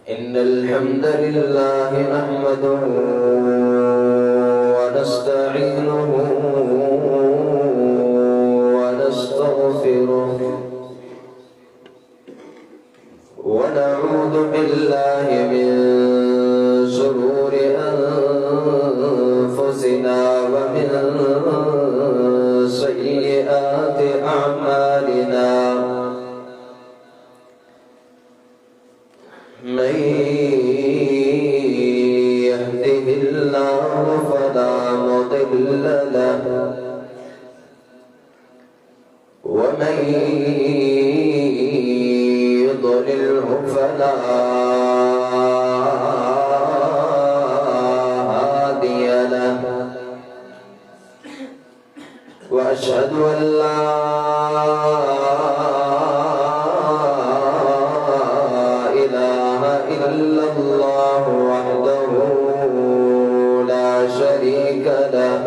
إن الحمد لله نحمده ونستعينه ونستغفره ونعوذ بالله من شرور أنفسنا ومن سيئات أعمالنا من يهده الله فلا مضل له ومن يضلله فلا هادي له وأشهد أن لا إله إلا الله وحده لا شريك له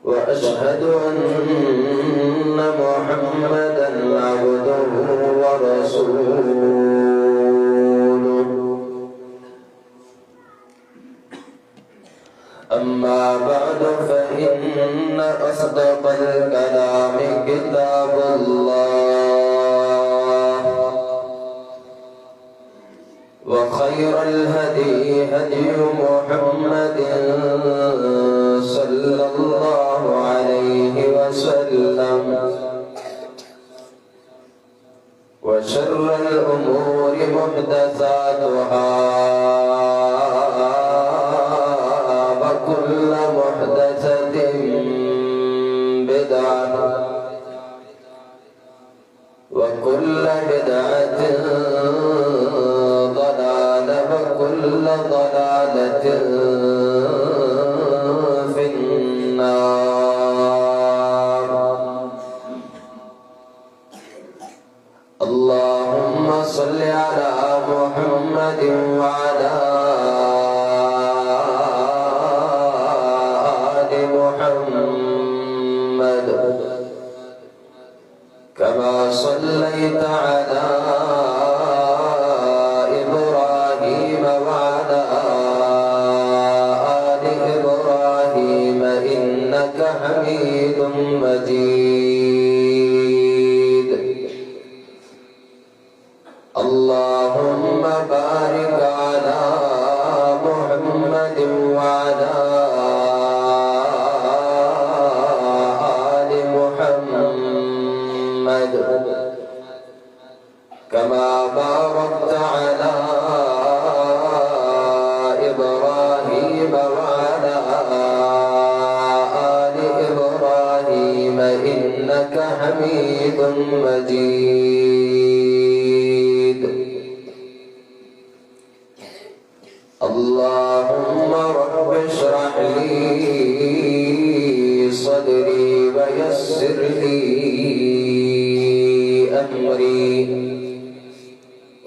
وأشهد أن محمدا عبده ورسوله أما بعد فإن أصدق الكلام كتاب الله وخير الهدي هدي محمد صلى الله عليه وسلم وشر الأمور محدثاتها وكل محدثة بدعة وكل بدعة ضلالة وكل ضلالة في النار اللهم صل على محمد وعلى آل محمد كما صليت على إبراهيم وعلى آل إبراهيم إنك حميد مجيد اللهم بارك على محمد وعلى آل محمد كما باركت على إبراهيم وعلى آل إبراهيم إنك حميد مجيد اللهم رب اشرح لي صدري ويسر لي أمري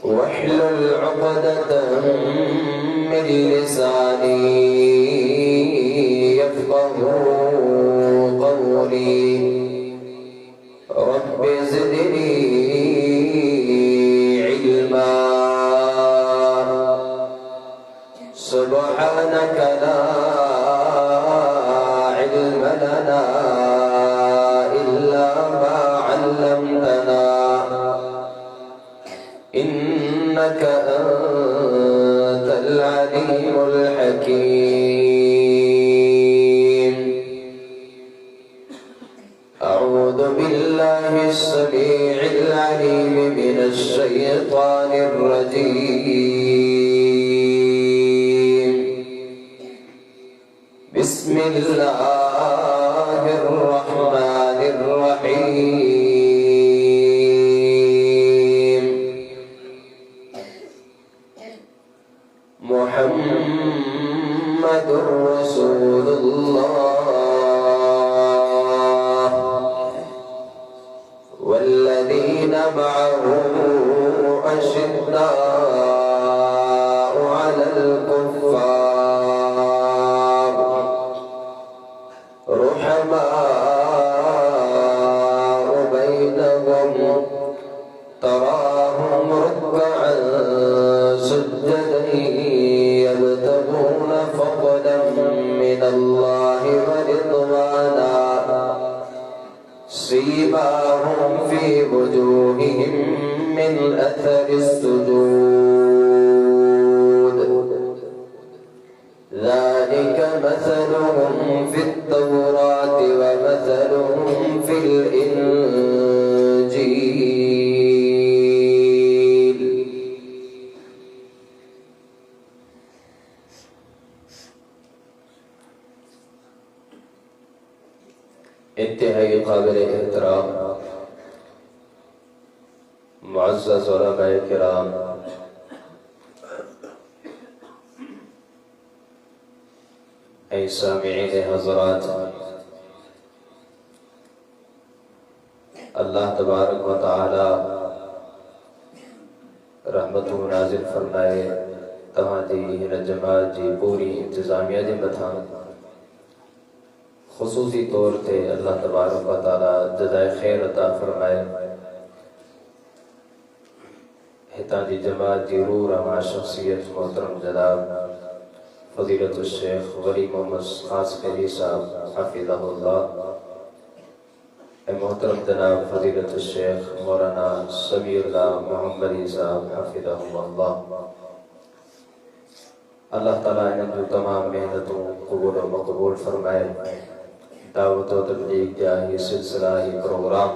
واحلل عقدة من لساني يفقه قولي رب زدني علما سبحانك لا علم لنا إلا ما علمتنا إنك أنت العليم الحكيم أعوذ بالله السميع العليم من الشيطان الرجيم بسم الله الرحمن الرحيم محمد رسول الله والذين معه أشداء على الكفار رحماء بينهم تراهم ركعا سيماهم في وجوههم من أثر السجود ذلك مثلهم في التوراة ومثلهم في الإنجيل. انتہائی قابل احترام معزز علماء کرام، اے سامعین حضرات، اللہ تبارک و تعالی رحمت نازل فرمائے تہاں دی ہن جماعت جی پوری انتظامیہ دے متھاں خصوصی طور تے اللہ تبارک و تعالی جزائے خیر عطا فرمائے۔ ہتاں دی جماعت دی روح رہا شخصیت محترم جناب فضیلت الشیخ ولی محمد خاص قلی صاحب حفظہ اللہ، اے محترم جناب فضیلت الشیخ مولانا سمیع اللہ محمدی صاحب حفظہ اللہ، اللہ تعالیٰ ان جو تمام محنتوں قبول و مقبول فرمائے۔ دعوت و تبلیغ جاہی سلسلہ ہی پروگرام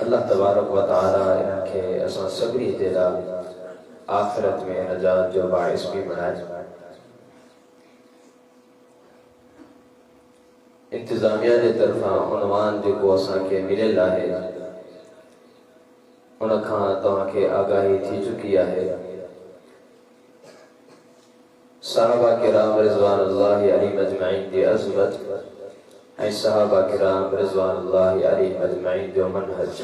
اللہ تبارک و تعالیٰ ان کے اساں صبری دیلا آخرت میں نجات جو باعث بھی بنائے۔ انتظامیہ دے طرفاں عنوان جو کو اساں کے ملے لاہے انکھاں تہاں کے آگاہی تھی چکی ہے۔ صحابہ کرام رضوان اللہ علیہ مجمعین دی عظمت، اے صحابہ کرام رضوان اللہ علیہ مجمعین جو منہج،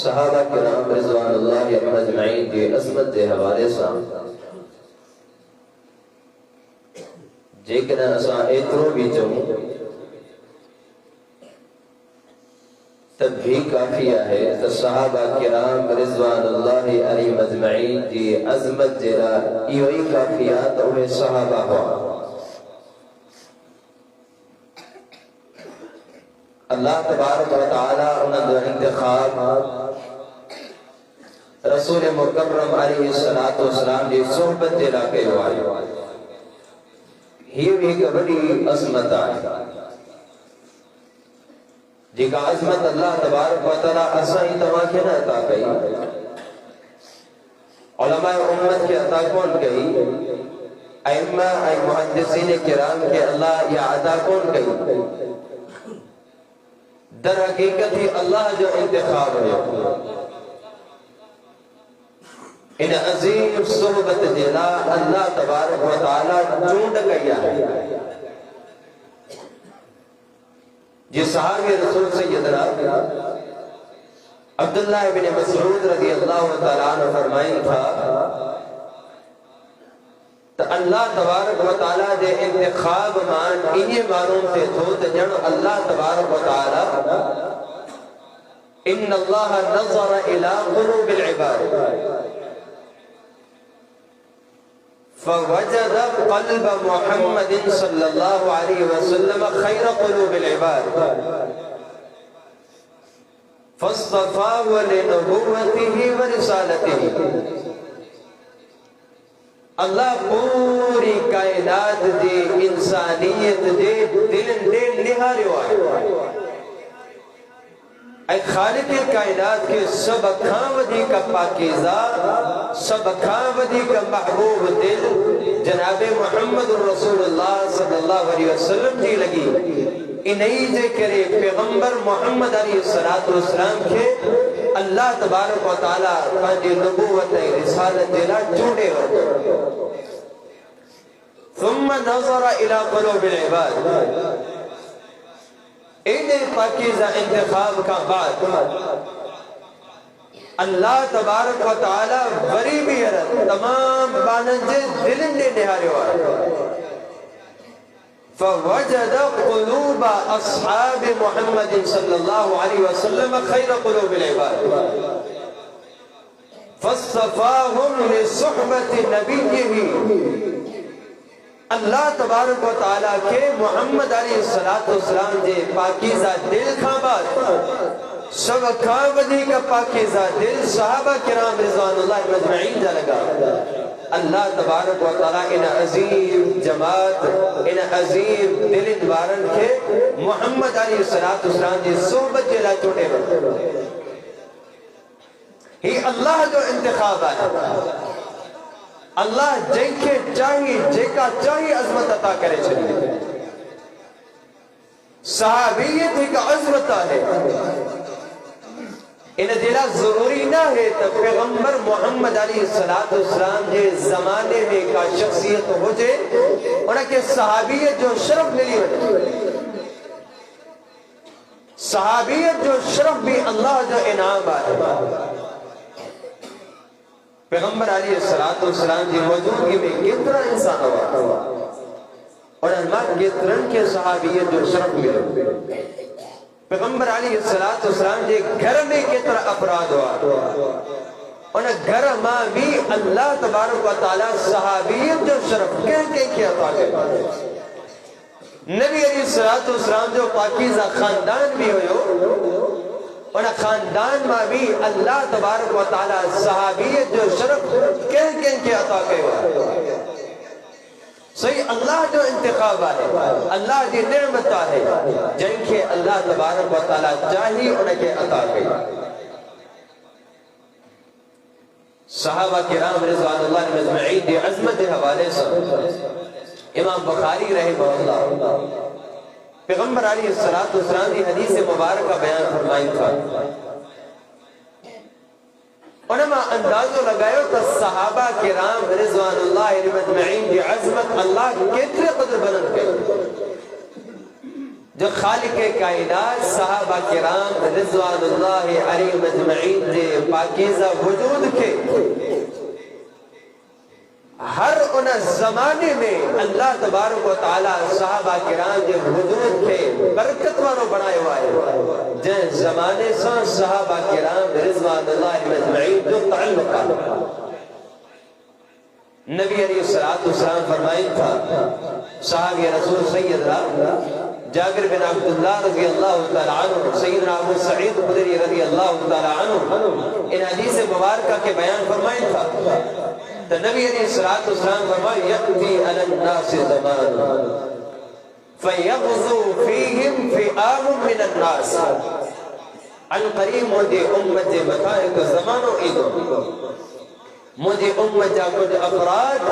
صحابہ کرام رضوان اللہ علیہ مجمعین دی عظمت دے حوالے ساں جیکن اساں ایترو بھی چاہوں تب بھی کافیہ ہے تو صحابہ کرام رضوان اللہ علیہ مجمعین دی عظمت جیرا ایوئی کافیہ تو انہیں صحابہ ہوا۔ اللہ تبارک و تعالی انہوں نے انتخاب رسول مکرم علیہ السلام دی صحبت جیرا کے ہوئے، ہی ایک بڑی عظمت آئی جی کا عظمت اللہ تبارک و تعالی اسائی تمہاں کے نہ عطا کئی، علماء امت کے عطا کون کئی، ائمہ اے محدثین کرام کے اللہ یا عطا کون کئی، در حقیقت ہی اللہ جو انتخاب ہے۔ ان عظیم صحبت دینا اللہ تبارک و تعالی چونڈ گیا ہے۔ جس صحابی رسول سیدنا عبداللہ بن مسعود رضی اللہ تعالیٰ عنہ فرمائیں تھا تو اللہ تبارک و تعالیٰ دے انتخاب مان انہی معلوم تے تھو جن اللہ تبارک و تعالیٰ ان اللہ نظر الى قلوب العباد فوجد قلب محمد صلی اللہ علیہ وسلم خیر قلوب العباد فاصطفاه لنبوته ورسالته۔ اللہ پوری کائنات دے انسانیت دے دل نہارے ہوئے، اے خالق کائنات کے سب کھاودی کا پاکیزہ، سب کھاودی کا محبوب دل جناب محمد رسول اللہ صلی اللہ علیہ وسلم جی لگی، انہی جے کرے پیغمبر محمد علیہ السلام کے اللہ تبارک و تعالیٰ پانچے نبوت رسالت دیلا جوڑے ہوئے۔ ثم نظر الى قلوب العباد، انہیں پاکیزہ انتخاب کا بعد اللہ تبارک و تعالیٰ بری بھی حرد تمام باننجے دلن نے نہارے ہوئے، فوجد قلوب اصحاب محمد صلی اللہ علیہ وسلم خیر قلوب العباد فاصطفاهم لصحبت نبیہ۔ اللہ تبارک و تعالیٰ کے محمد علیہ السلام جے پاکیزہ دل کھاں بات سب کھاں ودی کا پاکیزہ دل صحابہ کرام رضوان اللہ مجمعین جا لگا اللہ تبارک و تعالیٰ ان عظیم جماعت ان عظیم دل انوارن کے محمد علیہ السلام جے صحبت جلا چھوٹے بڑھتے ہی اللہ جو انتخاب ہے اللہ جن کے چاہی جے کا چاہی عظمت عطا کرے چلی صحابیت ایک عظمت ہے ان دلہ ضروری نہ ہے تو پیغمبر محمد علیہ السلام جے زمانے میں کا شخصیت ہو جے انہاں کے صحابیت جو شرف ملی ہوئی صحابیت جو شرف بھی اللہ جو انعام ہے پیغمبر علیہ السلام کی موجودگی میں کتنا انسان ہوا اور ہمارے کترن کے صحابیت جو شرف ملے پیغمبر علیہ السلام کے گھر میں کتنا افراد ہوا اور گھر ماں بھی اللہ تبارک و تعالی صحابیت جو شرف کیا عطا کرے نبی علیہ السلام جو پاکیزہ خاندان بھی ہوئے اور خاندان میں بھی اللہ تبارک و تعالی صحابیت جو شرف کے عطا کرے صحیح اللہ جو انتخاب ہے اللہ کی نعمت ہے جن کے اللہ تبارک و تعالی چاہی ان کے عطا کرے صحابہ کرام رضوان اللہ مجمعین دی عظمت کے حوالے سے امام بخاری رحمہ اللہ پیغمبر علیہ السلام کی حدیث مبارکہ بیان فرمائی تھا علماء اندازو لگائیو کہ صحابہ کرام رضوان اللہ مجمعین کی عظمت اللہ کتنے قدر بلند کے جو خالق کائنات صحابہ کرام رضوان اللہ علیہ مجمعین کے پاکیزہ وجود کے ہر ان زمانے میں اللہ تبارک و تعالی صحابہ کرام کے وجود کے برکت والوں بنائے ہوا ہے جن زمانے سے صحابہ کرام رضوان اللہ مجمعین جو تعلق ہے نبی علیہ السلام فرمائیں تھا صحابی رسول سیدنا جابر بن عبداللہ رضی اللہ تعالیٰ عنہ سیدنا ابو سعید خدری رضی اللہ تعالیٰ عنہ ان حدیث مبارکہ کے بیان فرمائیں تھا تو نبی علیہ السلام فرمائے یقضی علی الناس زمان فیغزو فیہم فئام من الناس القریب مجھے امت بتائے کہ زمانوں ایدو مجھے امت جا کچھ افراد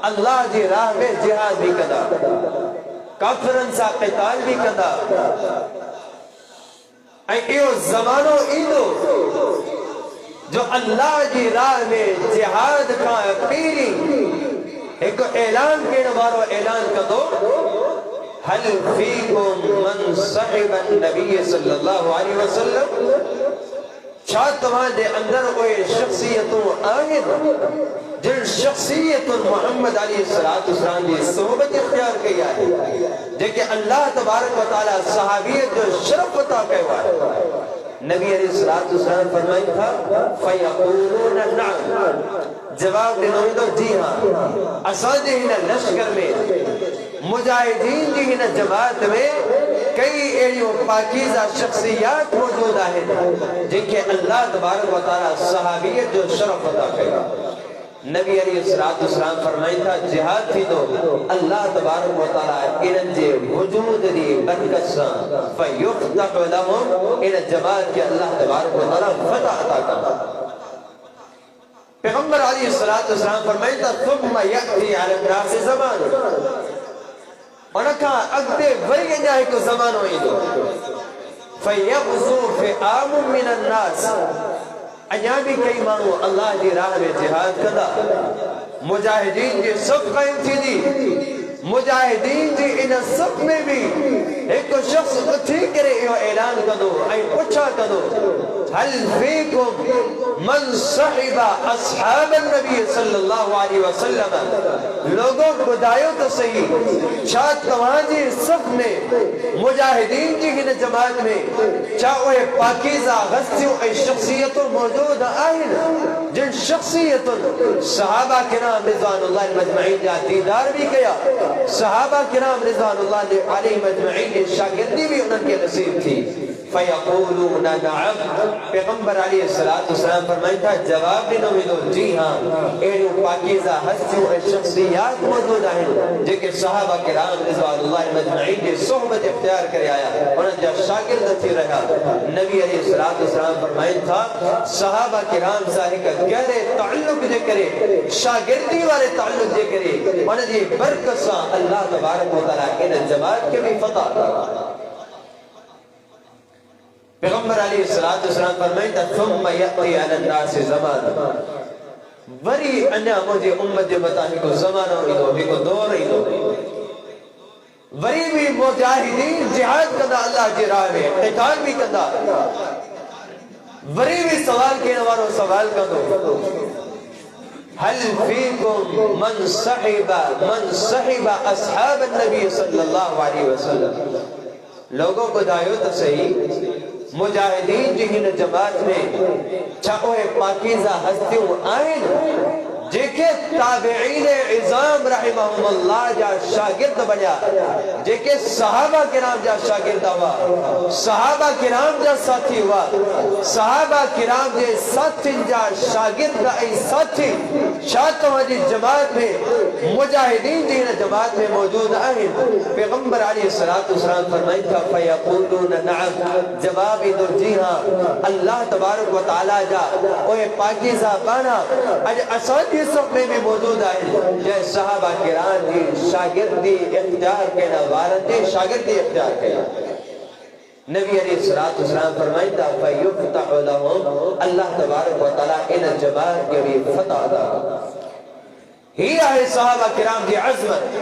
اللہ جی راہ میں جہاد بھی کدا کافرن سا قتال بھی کدا ایو زمانوں ایدو جو اللہ جی راہ میں جہاد کا پیری ایک اعلان کینے بارو اعلان کا دو حل فیکم من صحب النبی صلی اللہ علیہ وسلم شاید تمہارے اندر کوئی شخصیتوں آئین جن شخصیت محمد علیہ السلام کی صحبت اختیار کیا ہے جن اللہ تبارک و تعالی صحابیت جو شرف عطا کہوا ہے نبی علیہ السلام فرمائی تھا فَيَقُولُونَ نَعْمَ جواب دنوئی دو جی ہاں اساں جی ہنا لشکر میں مجاہدین جی ہنا جماعت میں کئی ایڑیوں پاکیزہ شخصیات موجود ہیں جن کے اللہ تبارک و تعالی صحابیت جو شرف عطا کیا نبی علیہ السلام فرمائی تھا جہاد تھی تو اللہ تبارک و تعالی انہاں جے وجود دی برکت سے فیفتح لهم ان جماعت کے اللہ تبارک و تعالی فتح عطا کرتا پیغمبر علیہ السلام فرمائی تھا ثم یأتی علی الناس زمان انہاں کہا اگتے وری جائے کو زمان ہوئی دو فیغزو فئام من الناس اجاں بھی کئی مانو اللہ جی راہ میں جہاد کدا مجاہدین جی سب قائم تھی دی مجاہدین جی ان سب میں بھی ایک شخص اٹھی کرے یہ اعلان کدو اے پوچھا کدو هل فیکم من صحب اصحاب النبی صلی اللہ علیہ وسلم لوگوں بدایو تو صحیح شاید تواجی صف میں مجاہدین جی ہن جماعت میں چاہوے پاکیزہ غصیوں اے شخصیتوں موجود آئین جن شخصیتوں صحابہ کرام رضوان اللہ مجمعین جا دیدار بھی کیا صحابہ کرام رضوان اللہ علیہ مجمعین کی شاگردی بھی انہوں کے نصیب تھی فیقولون نعم پیغمبر علیہ السلام فرمائیں تھا جواب دینوں میں دو جی ہاں اینو پاکیزہ ہستیوں اے شخصیات موجود ہیں جے کہ صحابہ کرام رضوان اللہ مجمعین کی صحبت اختیار کرے آیا انہوں جا شاگرد تھی رہا نبی علیہ السلام فرمائیں تھا صحابہ کرام صاحب کا گہرے تعلق دے کرے شاگردی والے تعلق دے کرے انہوں جی برکت سا اللہ تبارک و تعالیٰ ان جماعت کے بھی فتح تھا پیغمبر علیہ السلام فرمائیں تھا ثم یأتی علی الناس زمان وری انیا مجھے امت دے بتاہی کو زمانہ ہی دو ہی کو دور ہی دو وری بھی مجاہدین جہاد کدا اللہ جی راہ میں قتال بھی کدا وری بھی سوال کے نوارو سوال کدو هل فیکم من صحب اصحاب النبی صلی اللہ علیہ وسلم لوگوں کو دائیو تو صحیح مجاہدین جہین جماعت میں چاہوے پاکیزہ ہستیوں آئین جے کہ تابعین عظام رحمہم اللہ جا شاگرد بنیا جے کہ صحابہ کرام جا شاگرد ہوا صحابہ کرام جا ساتھی ہوا صحابہ کرام جے ساتھی جا شاگرد ای ساتھی شاہتوں جی جماعت میں مجاہدین جہین جماعت میں موجود آئین پیغمبر علیہ السلام فرمائیں تھا فیقولون نعم جوابی در جی ہاں اللہ تبارک و تعالی جا اوہ پاکیزہ بانا اج اساتھی سب میں بھی موجود آئے جائے صحابہ کرام دی شاگردی اختیار کے نوارتی شاگردی اختیار کے نبی علیہ السلام فرمائیں تھا فَيُفْتَحُ لَهُمْ اللہ تبارک و تعالیٰ ان جماعت کے بھی فتح دا ہی آئے صحابہ کرام دی عظمت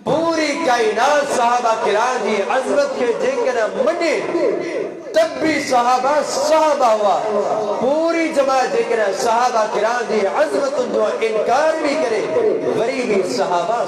پوری کائنات صحابہ کرام دی عظمت کے جنگنا منی تب بھی صحابہ ہوا پوری جماعت دیکھنا صحابہ کرام دی عظمت جو انکار بھی کرے وری بھی صحابہ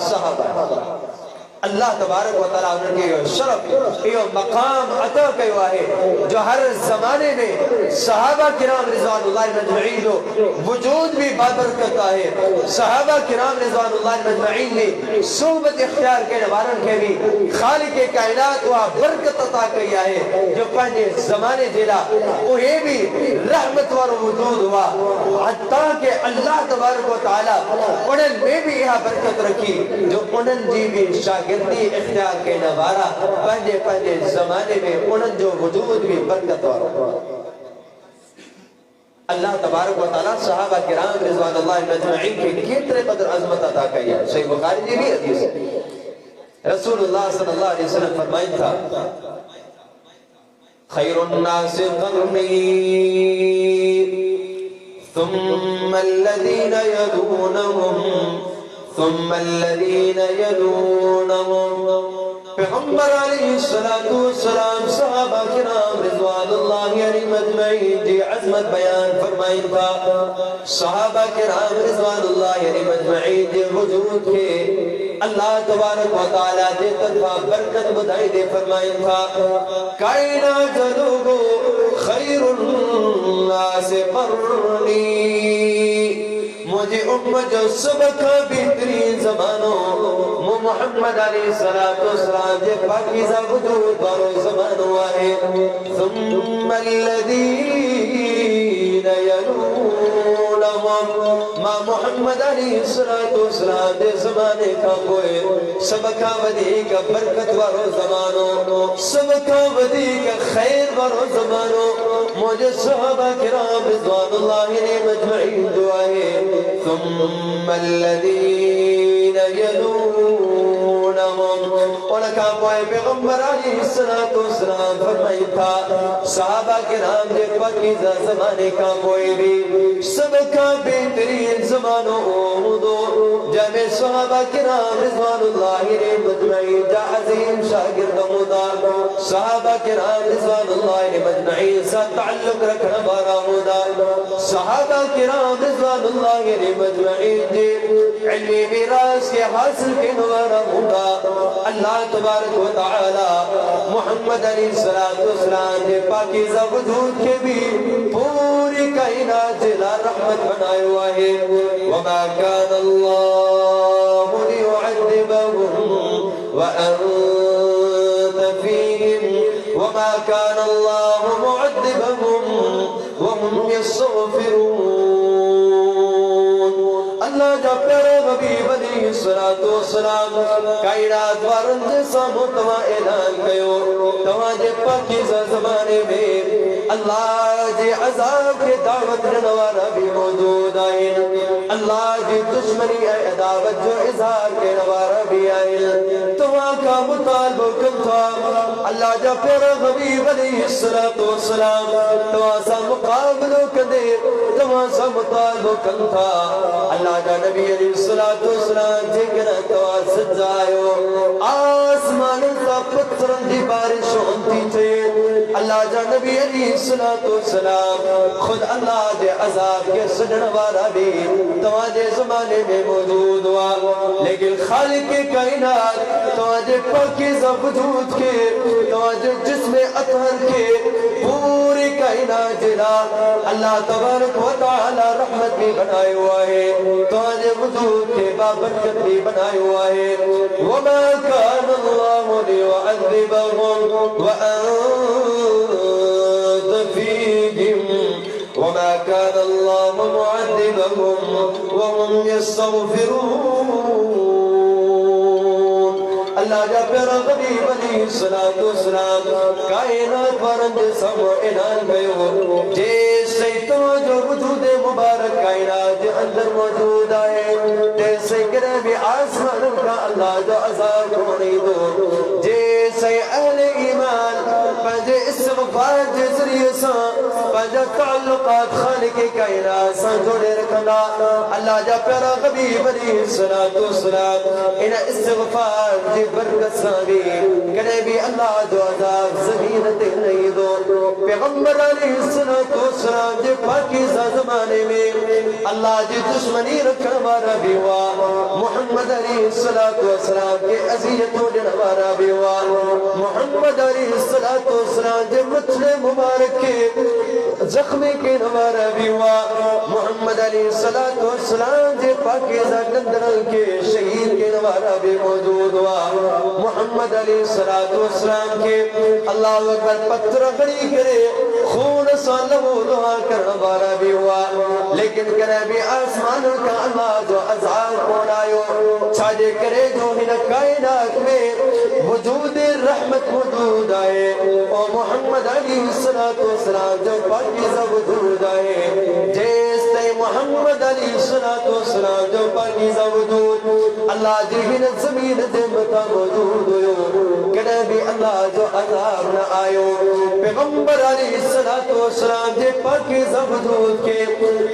اللہ تبارک و تعالیٰ انہوں نے یہ شرف یہ مقام عطا کیا ہے جو ہر زمانے میں صحابہ کرام رضوان اللہ مجمعین جو وجود بھی بابرکت ہے صحابہ کرام رضوان اللہ مجمعین نے صحبت اختیار کے نوارن کے بھی خالق کائنات و برکت عطا کیا ہے جو پہنے زمانے دیلا وہ بھی رحمت و وجود ہوا حتیٰ کہ اللہ تبارک و تعالیٰ انہوں میں بھی یہاں برکت رکھی جو انہوں جی بھی شاگردی اختیار کے نوارا پہلے زمانے میں انہوں جو وجود بھی برکت ہوا اللہ تبارک و تعالیٰ صحابہ کرام رضوان اللہ مجمعین کے کتنے قدر عظمت عطا کیا صحیح بخاری جی بھی حدیث ہے رسول اللہ صلی اللہ علیہ وسلم فرمائیں تھا خیر الناس قرنی ثم الذین یلونہم ثم الذین یلونہم پیغمبر علیہ السلام صحابہ کرام رضوان اللہ علیہ مجمعین دی عظمت بیان فرمائیں تھا صحابہ کرام رضوان اللہ علیہ مجمعین دی وجود کے اللہ تبارک و تعالیٰ دے طرفہ برکت بدائی دے فرمائیں تھا کائنات لوگو خیر الناس قرنی مجھے امت جو سبکہ بہترین زمانوں محمد علیہ السلام جے پاکیزہ وجود بارو زمان ہوا ہے ثم الذین یلونہم ما محمد علیہ السلام دے زمانے کا کوئے سبکہ ودی کا برکت بارو زمانوں سبکہ ودی کا خیر بارو زمانوں مجھے صحابہ کرام رضوان اللہ نے مجمعین دعائے ثم الذین یلونہم انکا پائے پیغمبر علیہ السلام فرمائی تھا صحابہ کرام دے پاکیزہ زمانے کا کوئی بھی سب کا بہترین زمانوں دو جمع صحابہ کرام رضوان اللہ نے مجمعین جا عظیم شاگرد مدار صحابہ کرام رضوان اللہ علیہ مجمعین سے تعلق رکھنا بارا ہودا صحابہ کرام رضوان اللہ علیہ مجمعین دے علمی میراث کے حاصل کے نوارا ہودا اللہ تبارک و تعالی محمد علیہ السلام دے پاکیزہ وجود کے بھی پوری کائنات جلا رحمت بنائے ہوا ہے وما كان الله ليعذبهم وأنت فيهم وما كان الله معذبهم وهم يستغفرون اللہ جب پیرے حبیب علیہ السلام کائنات وارن جیسا متوہ اعلان کیو تواں جے پاکیزہ زمانے میں اللہ جے عذاب کے دعوت نوارا بھی موجود آئین اللہ جی دشمنی عداوت جو اظہار کے نوارا بھی آئین تواں کا مطالبہ کم تھا اللہ جا پیرا حبیب علیہ السلام تواں سا مقابلو کدے تواں سا مطالبہ کم تھا اللہ جا نبی علیہ السلام جے کنا تواں سجائیو آسمان سا پترن دی بارش ہونتی تھے اللہ جا نبی علیہ السلام خود اللہ دے عذاب کے سجن والا بھی تواجے زمانے میں موجود ہوا لیکن خالق کے کائنات تواجے پاکیزہ وجود کے تواجے جسم اطہر کے پوری کائنات جلا اللہ تبارک و تعالی رحمت بھی بنائے ہوا ہے تواجے وجود کے بابرکت بھی بنائے ہوا ہے وما كان الله ليعذبهم وأنت فيهم وما كان الله معذبهم وهم يستغفرون اللہ جا پیرا غریب علیہ السلام کائنات وارن جسم اعلان گئے جیسے تو جو وجود مبارک کائنات اندر موجود آئے جیسے گرے بھی آسمان کا اللہ جو عذاب کو نہیں دو جیسے اہل ایمان پنجے استغفار کے ذریعے سا پنجے تعلقات خالق کائنات سا جوڑے رکھنا اللہ جا پیرا غریب علیہ السلام ان استغفار جی برکت ساوی کنے بھی اللہ جو عذاب زمین تے نہیں دو پیغمبر علیہ السلام جی پاکیزہ زمانے میں اللہ جی دشمنی رکھن وارا بھی ہوا محمد علیہ السلام کے عزیتوں دن وارا بھی ہوا محمد علیہ السلام جی مچھلے مبارک کے زخمی کے نوارا بھی ہوا محمد علیہ السلام جی پاکیزہ دندرل کے شہید کے نوارا بھی موجود ہوا محمد علیہ السلام کے اللہ اکبر پتر گھڑی کرے خون سالمو دعا کرنا بارا بھی ہوا لیکن کرے بھی آسمان کا اللہ جو عذاب کونائیو چھاجے کرے جو ہن کائنات میں وجود رحمت موجود آئے اور محمد علیہ السلام جو پاکیزہ وجود آئے جیسے محمد علیہ السلام جو پاکیزہ وجود اللہ جی ہن زمین دمتا موجود ہوئے کنے بھی اللہ جو عذاب نہ آئیو پیغمبر علیہ السلام جے پاکیزہ وجود کے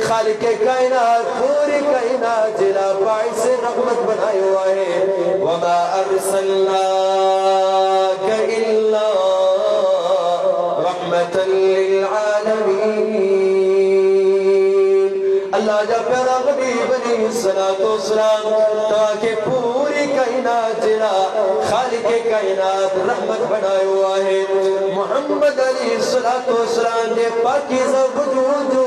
خالق کائنات پوری کائنات جلا باعث رحمت بنائے ہوا ہے وما ارسلناک الا رحمتا للعالمین اللہ جا پیرا غریب علیہ السلام تاکہ پوری کائنات جلا خالق کائنات رحمت بنائے ہوا ہے محمد علیہ السلام دے پاکیزہ وجود جو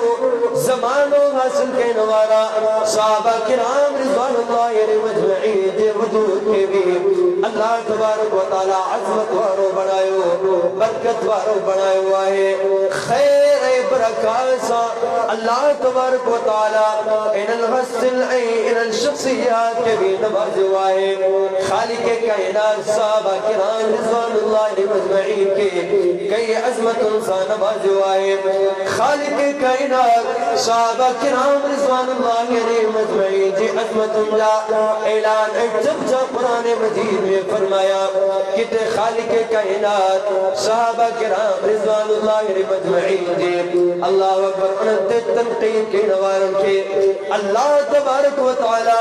زمانوں حاصل کے نوارا صحابہ کرام رضوان اللہ علیہ مجمعین دے وجود کے بھی اللہ تبارک و تعالی عظمت وارو بنائے ہو برکت وارو بنائے ہوا ہے خیر برکات سا اللہ تبارک و تعالی ان الغسل ان الشخصیات کے بھی نواز ہوا ہے خالق کائنات صحابہ کرام رضوان اللہ علیہ مجمعین کے کئی عظمت انسان نواز ہوا ہے خالق کائنات صحابہ کرام رضوان اللہ علیہ مجمعین کی عظمت جا اعلان جب جا قرآن مجید میں فرمایا کہ خالق کائنات صحابہ کرام رضوان اللہ علیہ مجمعین جی اللہ اکبر انتے تنقید کے نوارن کے اللہ تبارک و تعالی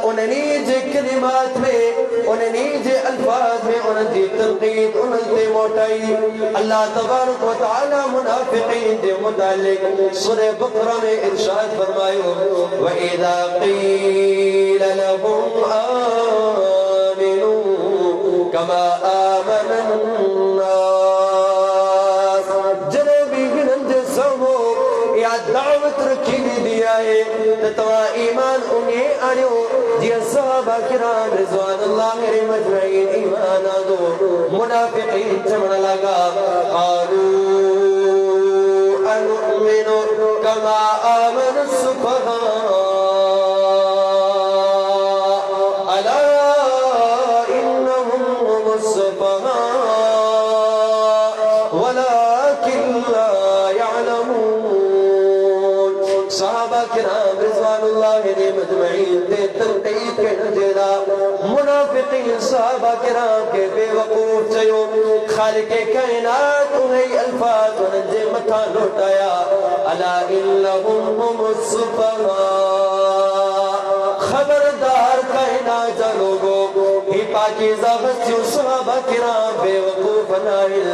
انہی جے کلمات میں انہی جے الفاظ میں انہی تنقید انہلتے موٹائی اللہ تبارک و تعالی منافقین دے متعلق سورہ بقرہ میں ارشاد فرمائیو وَإِذَا قِيلَ لَهُمْ آمِنُوا كَمَا آمَنَ النَّاسِ جنبی گنند سمو یا دعوت رکھی دیا ہے تتوا ایمان انہیں آنیو جیا صحابہ کرام رضوان اللہ علیہ مجمعین ایمان آدو منافقین چمڑ لگا قالوا انؤمن کما آمن السفهاء الا انهم هم السفهاء ولكن لا يعلمون صحابہ کرام رضوان اللہ علیہ مجمعین دے تنقید کے نتیجہ منافقین صحابہ کرام کے بے وقوف چیو خالق کائنات انہیں الفاظ ونجے متھا لوٹایا الا انہم هم السفهاء خبردار کائنات لوگو ہی پاکیزہ بچیوں صحابہ کرام بے وقوف نائل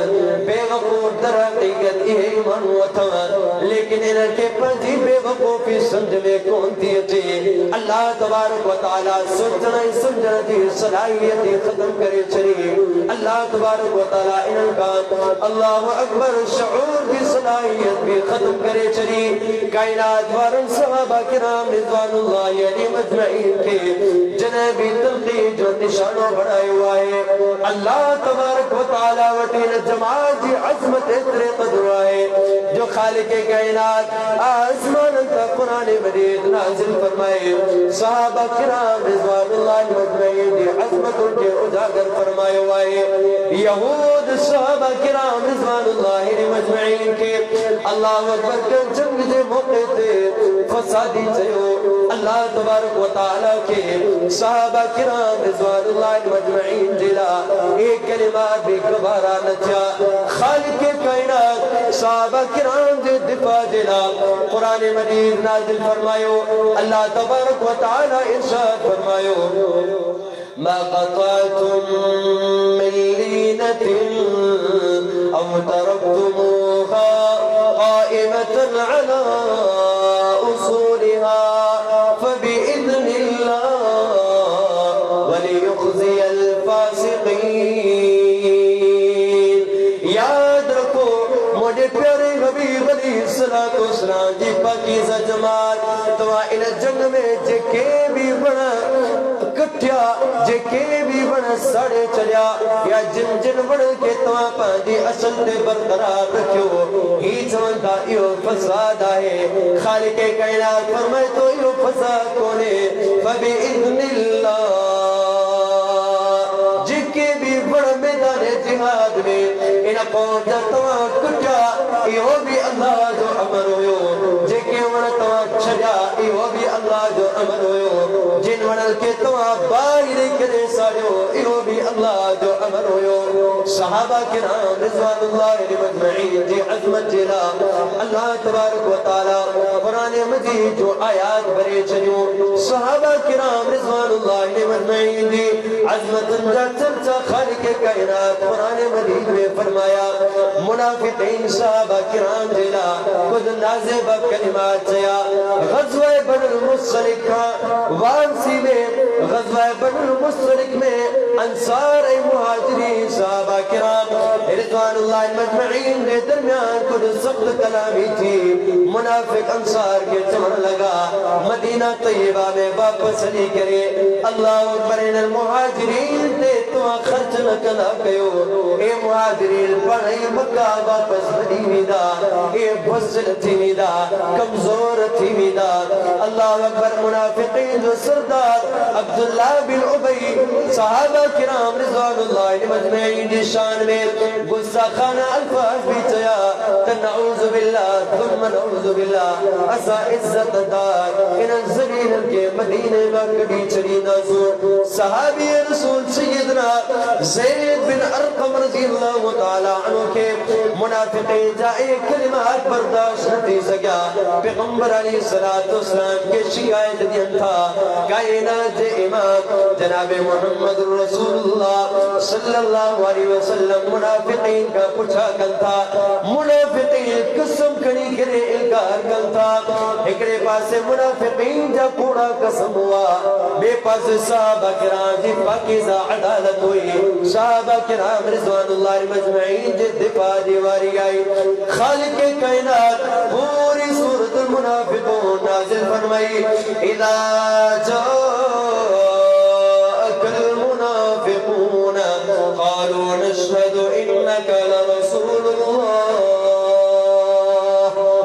بے وقوف در حقیقت یہ ایمان وطن لیکن انہوں کے پنجی بے وقوفی سمجھ میں کون دیتے اللہ تبارک و تعالی سمجھنا دی صلاحیتی ختم کرے چلی اللہ تبارک و تعالی انہوں کا اللہ اکبر شعور کی صلاحیت بھی ختم کرے چلی کائنات وارن صحابہ کرام رضوان اللہ یعنی مجمعین کے جنبی تنقید جو نشانوں بڑھائے ہوا ہے اللہ تبارک و تعالی وٹین جماعت جی عظمت اترے قدر ہے جو خالق کائنات آسمان انتا قرآن مجید نازل فرمائے صحابہ کرام رضوان اللہ مجمعین دی عظمت ان کے اجاگر فرمائے ہوا ہے یہود صحابہ کرام رضوان اللہ مجمعین کے اللہ اکبر کے جنگ دے موقع تے فسادی چیو اللہ تبارک و تعالی کے صحابہ کرام رضوان اللہ مجمعین جلا ایک کلمات بھی گوارا نچا خالق کائنات صحابہ کرام دے دفاع جلا قرآن مجید نازل فرمائیو اللہ تبارک و تعالی ارشاد فرمائیو ما قطعتم من لینة او ترکتموها قائمة على اصولها فبإذن الله وليخزي الفاسقين یاد رکھو مجھے پیارے حبیب علیہ السلام جی پاکیزہ جماعت تو ان جنگ میں جکے بھی بڑا کٹیا جکے بھی بڑا ساڑے چلیا یا جن جن بڑا کے تو پاندی اصل تے برقرار رکھو ہی جوانتا ایو فساد آئے خالق کائنات فرمائے تو ایو فساد کونے فبإذن اللہ جکے بھی بڑا میدان جہاد میں انہا قوم جاتوا کٹیا ایو بھی اللہ جو امر ہوئیو جکے وڑا توا چھجا ایو بھی اللہ جو امر ہوئیو جن وڑا کے توا باہر کرے ساڑیو ایو بھی اللہ جو امر ہوئیو صحابہ کرام رضوان اللہ مجمعین جی عظمت جلا اللہ تبارک و تعالی قرآن مجید جو آیات برے چلیو صحابہ کرام رضوان اللہ مجمعین جی عظمت جا چرچا خالق کائنات قرآن مجید میں فرمایا منافقین صحابہ کرام جلا خود نازبہ کلمات چیا غزوہ بن المصطلق کا وانسی میں غزوہ بن المصطلق میں انصار مہاجرین صحابہ کرام رضوان اللہ مجمعین کے درمیان کچھ سخت کلامی تھی منافق انصار کے چمڑ لگا مدینہ طیبہ میں واپس علی کرے اللہ اکبر ان المہاجرین دے تو خرچ نہ کلا کیو اے مہاجرین پڑھائی مکہ واپس مدینہ دا اے بزل تھی میدا کمزور تھی میدا اللہ اکبر منافقین جو سردار عبداللہ بن عبی صحابہ کرام رضوان اللہ مجمعین دی شان میں غصہ خانہ الفاظ بھی چیا نعوذ باللہ ثم نعوذ باللہ اسا عزت دار ان زمین کے مدینے میں کبھی چلی نازو صحابی رسول سیدنا زید بن ارقم رضی اللہ تعالی عنہ کے منافقین جا ایک کلمات برداشت نہیں سکیا پیغمبر علیہ السلام کے شکایت دیا تھا کائنات امام جناب محمد رسول اللہ صلی اللہ علیہ وسلم منافقین کا پوچھا کرتا منافقین قسم کری کرے انکار کرتا ایکڑے پاسے منافقین جا پورا قسم ہوا بے پاس صحابہ کرام جی پاکیزہ عدالت ہوئی صحابہ کرام رضوان اللہ مجمعین جی دفاع دیواری آئی خالق کائنات پوری سورۃ المنافقون نازل فرمائی اذا جاءك المنافقون قالوا نشهد انك لرسول الله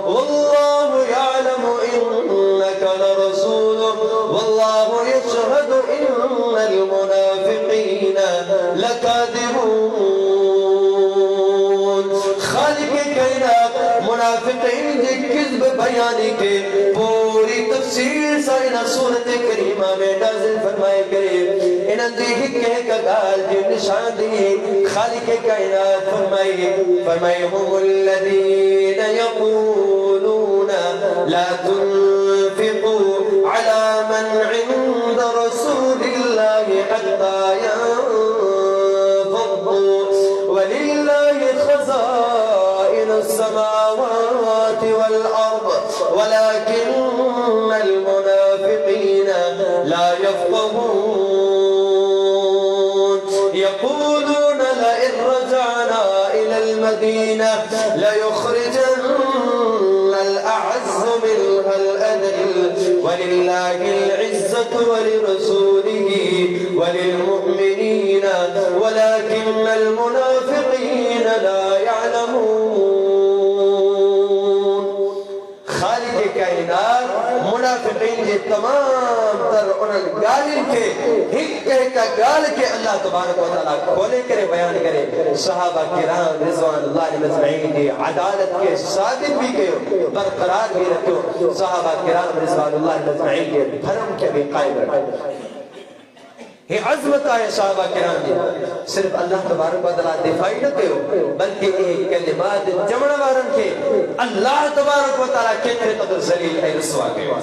والله يعلم انك لرسول والله يشهد ان المنافقين لكاذبون خالق کائنات منافقین جی کذب بیانی کے پوری تفسیر سائنہ سورت کریمہ میں نازل فرمائے کرے انہاں دی حکے کا گال جی نشان دی خالق کائنات فرمائے ہم الذین یقولون لا تنفقوا على من عند رسول اللہ حتى ينفضوا وللہ خزائن السماوات والأرض ولكن المنافقين لا يفقهون يقولون لئن رجعنا إلى المدينة ليخرجن الأعز منها الأذل ولله العزة ولرسوله وللمؤمنين ولكن المنافقين لا يعلمون خالق کائنات منافقین کے تمام تر انہوں گالن کے حکے کا گال کے اللہ تبارک و تعالیٰ کھولے کرے بیان کرے صحابہ کرام رضوان اللہ مجمعین کی عدالت کے ثابت بھی کیوں برقرار بھی رکھو صحابہ کرام رضوان اللہ مجمعین کے بھرم کے بھی قائم رکھو یہ عظمت آئے صحابہ کرام دی صرف اللہ تبارک و تعالیٰ دفاعی نہ کہو بلکہ یہ کلمات جمع وارن کے اللہ تبارک و تعالیٰ کتنے قدر ذلیل ہے رسوا کہو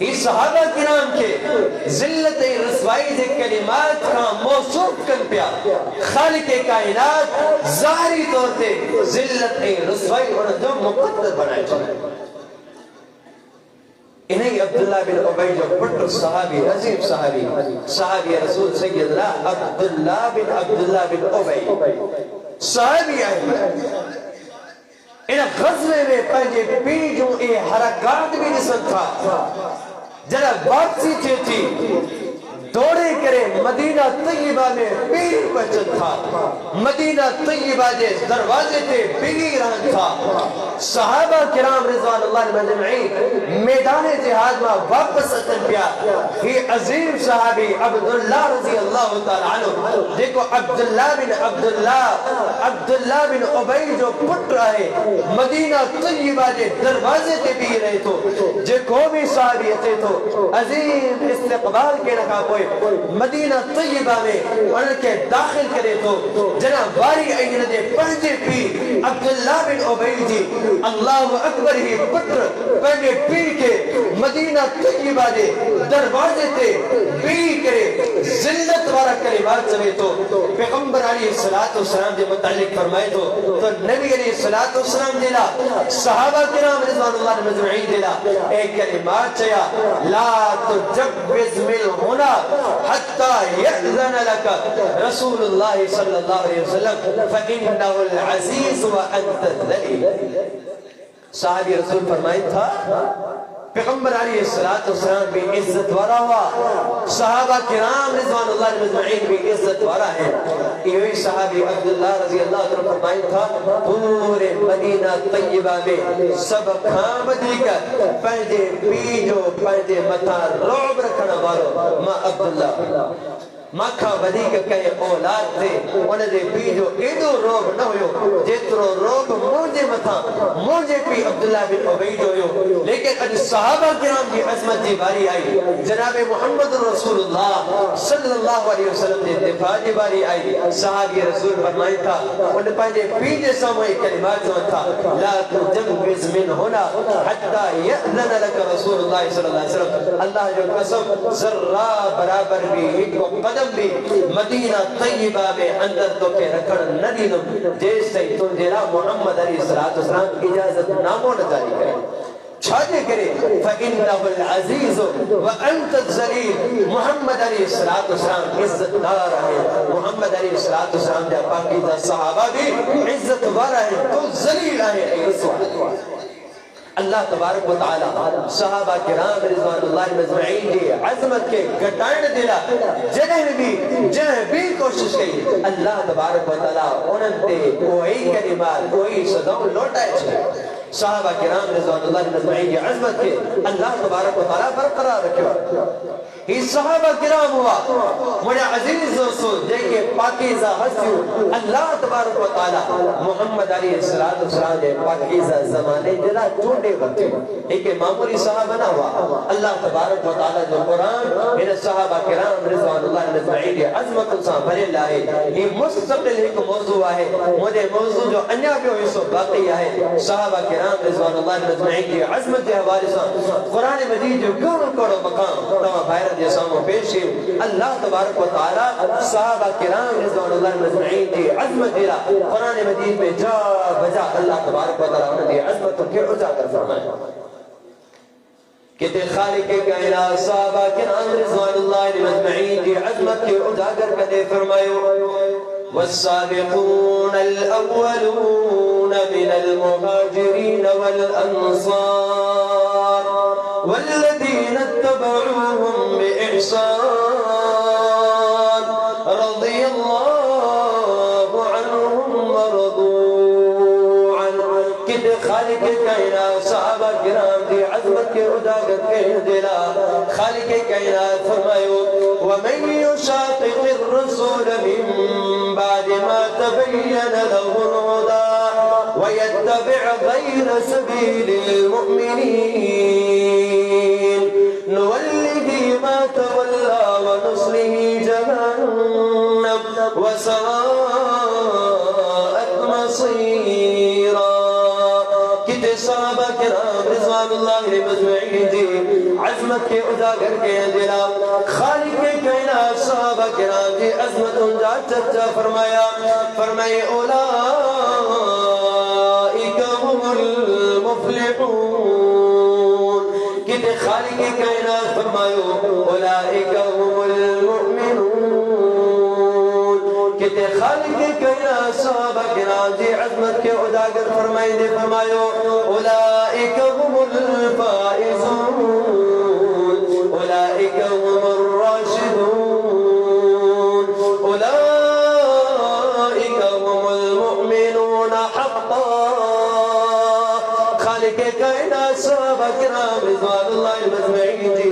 یہ صحابہ کرام کے ذلت رسوائی دے کلمات کا موصوف کن پیا خالق کائنات ظاہری طور پہ ذلت رسوائی اور جو مقدر بنائے چاہے انہیں عبداللہ بن عبی جو پٹر صحابی عظیم صحابی رسول سیدنا عبداللہ بن عبی صحابی آئے انہیں غزوے میں پہنجے پیجوں اے حرکات بھی نسل تھا جنہ واپسی چیتی دوڑے کرے مدینہ طیبہ میں پیر پہنچت تھا مدینہ طیبہ جے دروازے تے بگی رہن تھا صحابہ کرام رضوان اللہ مجمعین میدان جہاد میں واپس اتن پیا یہ عظیم صحابی عبداللہ رضی اللہ تعالیٰ عنہ دیکھو عبداللہ بن عبی جو پٹ رہے مدینہ طیبہ جے دروازے تے بگی رہے تو جے کو بھی صحابی اتے تو عظیم استقبال کے رکھا کوئی مدینہ طیبہ میں ان کے داخل کرے تو جناب باری ایجن دے پہنچے پی عبداللہ بن عبی جی اللہ اکبر ہی پتر پہنچے پی کے مدینہ طیبہ دے دروازے تے بھی کرے ذلت وارا کلمات سمے تو پیغمبر علیہ السلام دے متعلق فرمائے تو نبی علیہ السلام دیلا صحابہ کرام رضوان اللہ مجمعین دیلا ایک کلمات چایا لا تجبز من ہونا حتى يأذن لك رسول الله صلى الله عليه وسلم فإنه العزيز وأنت الذليل صحابی رسول فرمائے تھا پیغمبر علیہ السلام بھی عزت وارا ہوا صحابہ کرام رضوان اللہ مجمعین بھی عزت وارا ہے یہ صحابی عبداللہ رضی اللہ عنہ فرمائے تھا پورے مدینہ طیبہ میں سب خامدی کا پہنجے پیجو پہنجے متھا روب رکھنا والو ماں عبداللہ مکھا ودیک کہے اولاد تھے انہیں دے پی جو ایدو روب نہ ہوئے جترو روب مونجے متھا مونجے پی عبداللہ بن عبی جو ہو، لیکن اج صحابہ کرام کی عظمت جی باری آئی، جناب محمد رسول اللہ صلی اللہ علیہ وسلم نے دفاع جی باری آئی، صحابی رسول فرمائی تھا ان پہلے پیجے ساموئی کلمات جو تھا لا تجوز من ہونا حتی یأذن لک رسول اللہ صلی اللہ علیہ وسلم، اللہ جو قسم ذرہ برابر بھی ایک قدم بھی مدینہ طیبہ میں اندر تو کے رکھڑ نہ دینم جیس سے تنجرہ محمد علیہ السلام اجازت ناموں نہ جاری کرے چھاجے کرے فَإِنَّهُ الْعَزِيزُ وَأَنْتَ الزَّلِيلُ محمد علیہ السلام عزت دار ہے، محمد علیہ السلام جا پاکیزہ صحابہ بھی عزت وارہ ہے، تو ذلیل ہے اے رسول اللہ تبارک و تعالی صحابہ کرام رضوان اللہ مجمعین کی عظمت کے گھٹائن دلا جنہیں بھی کوشش کی اللہ تبارک و تعالی انہوں نے کوئی کلمات کوئی صداؤں لوٹائے چھے صحابہ کرام رضوان اللہ مجمعین کی عظمت کے اللہ تبارک و تعالی برقرار رکھو یہ صحابہ کرام ہوا مجھے عزیز رسول دیکھے پاکیزہ ہستیوں اللہ تبارک و تعالی محمد علیہ السلام نے پاکیزہ زمانے جلا چھوٹے وقت ایک معمولی صحابہ نہ ہوا اللہ تبارک و تعالی جو قرآن ان صحابہ کرام رضوان اللہ مجمعین کی عظمت انسان بھرے لائے یہ مستقل ایک موضوع ہے مجھے موضوع جو انیا بھی ہوئی سو باقی ہے صحابہ کرام رضوان اللہ مجمعین کی عظمت کے حوالے سے قرآن مجید جو کیوں کرو مقام تمام بھائرہ جیساموں پیش ہے اللہ تبارک و تعالی صحابہ کرام رضوان اللہ مجمعین کی عظمت دیرا قرآن مجید میں جا بجا اللہ تبارک و تعالی انہوں نے عظمت کے اجاگر فرمائے کہتے خالق کائنات صحابہ کرام رضوان اللہ مجمعین کی عظمت کے اجاگر کہتے فرمائے والسابقون الأولون من المهاجرين والأنصار والذين اتبعوهم بإحسان رضي الله عنهم ورضوا عنه كده خالق کائنات صحابہ کرام دی عظمت کے اجاگر کے دلا خالق کائنات فرمائے ومن يشاقق الرسول من بعد ما تبين له الهدى ويتبع غير سبيل المؤمنين نوله ما تولى ونصله جهنم وساءت مصيرا کتے صحابہ کرام رضوان اللہ مجمعین دی عظمت کے اجاگر کے دلا خالق کائنات صحابہ کرام دی عظمت انجا چچا فرمائے اولئک هم المفلحون کتے خالق کائنات فرمائے اولئک هم المؤمنون کتے خالق کائنات صحابہ کرام دی عظمت کے اجاگر فرمائے اولئک هم الفائزون اولئک هم الراشدون اولئک هم المؤمنون حقا خالق کائنات صحابہ کرام رضوان اللہ مجمعین دی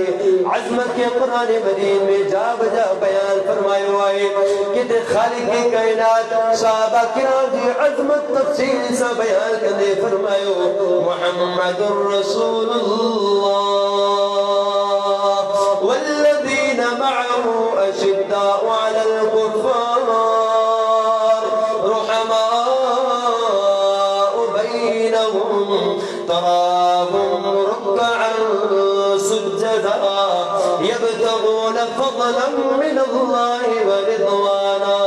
عظمت کے قرآن مجید میں جا بجا بیان فرمائے ہوئے کہ خالق کائنات صحابہ کرام دی عظمت تفصیل سا بیان کرنے فرمائے محمد رسول اللہ والذین معه اشداء على الكفار رحماء بینهم تراهم ركعا سجدا يبتغون فضلا من الله ورضوانا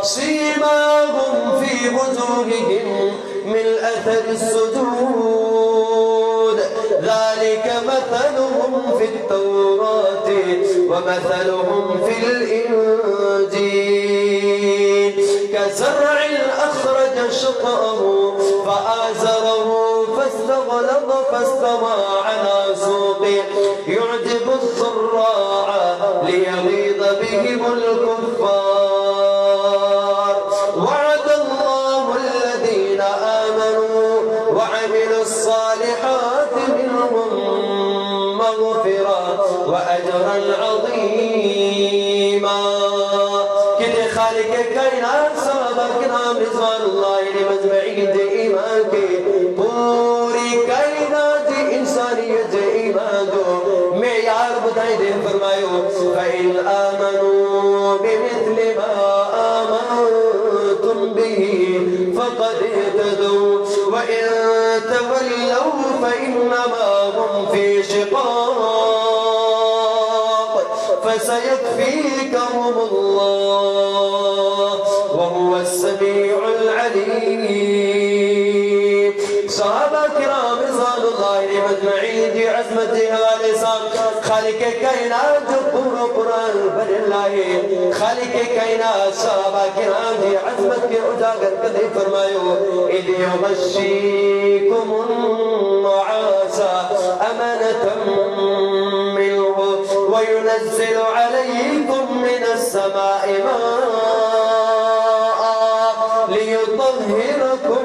سيماهم في وجوههم من أثر السجود ذلك مثلهم في التوراة ومثلهم في الإنجيل كزرع أخرج شطأه فآزره فاستغلظ فاستوى على سوقه يعجب الزراع ليغيظ بهم الكفار وعد الله الذين آمنوا وعملوا الصالحات منهم مغفرة وأجرا عظيما كده خالق کائنات صحابہ کرام رضوان اللہ مجمعین دے ایمان کے فإن آمنوا بمثل ما آمنتم به فقد اهتدوا وإن تولوا فإنما هم في شقاق فسيكفيكهم الله وهو السميع العليم. صحابہ کرام رضوان اللہ علیہم اجمعین دی عظمت دی حوالے سے خالق کائنات جو پورا قرآن بھر لائے خالق کائنات صحابہ کرام دی عظمت کے اجاگر کدے فرمایو اذ یغشیکم النعاس امنة منه وينزل عليكم من السماء ماء ليطهركم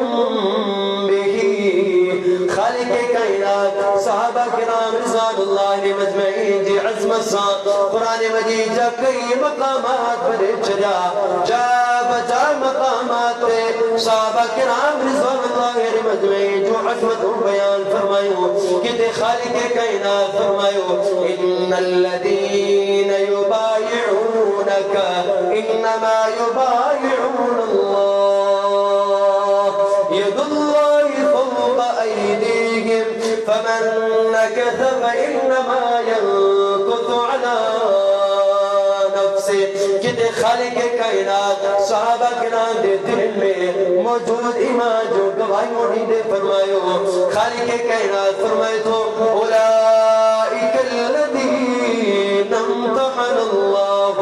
خالق کائنات صحابہ کرام رضوان اللہ علیہم اجمعین دی عظمت سے قرآن مجید جا کئی مقامات بڑے چلا جا بجا مقامات پہ صحابہ کرام رضوان اللہ علیہم اجمعین جو عظمت بیان فرمائیو کتے خالق کائنات فرمائیو ان الذین یبایعونک انما یبایعون اللہ ید اللہ فوق ایدیہم فمن نکث فإنما ينکث على نفسه کتے خالق کائنات صحابہ کرام دے دل میں موجود ایمان جو گواہی موڑی دے فرمائیو خالق کائنات فرمائے تو اولئک الذین امتحن اللہ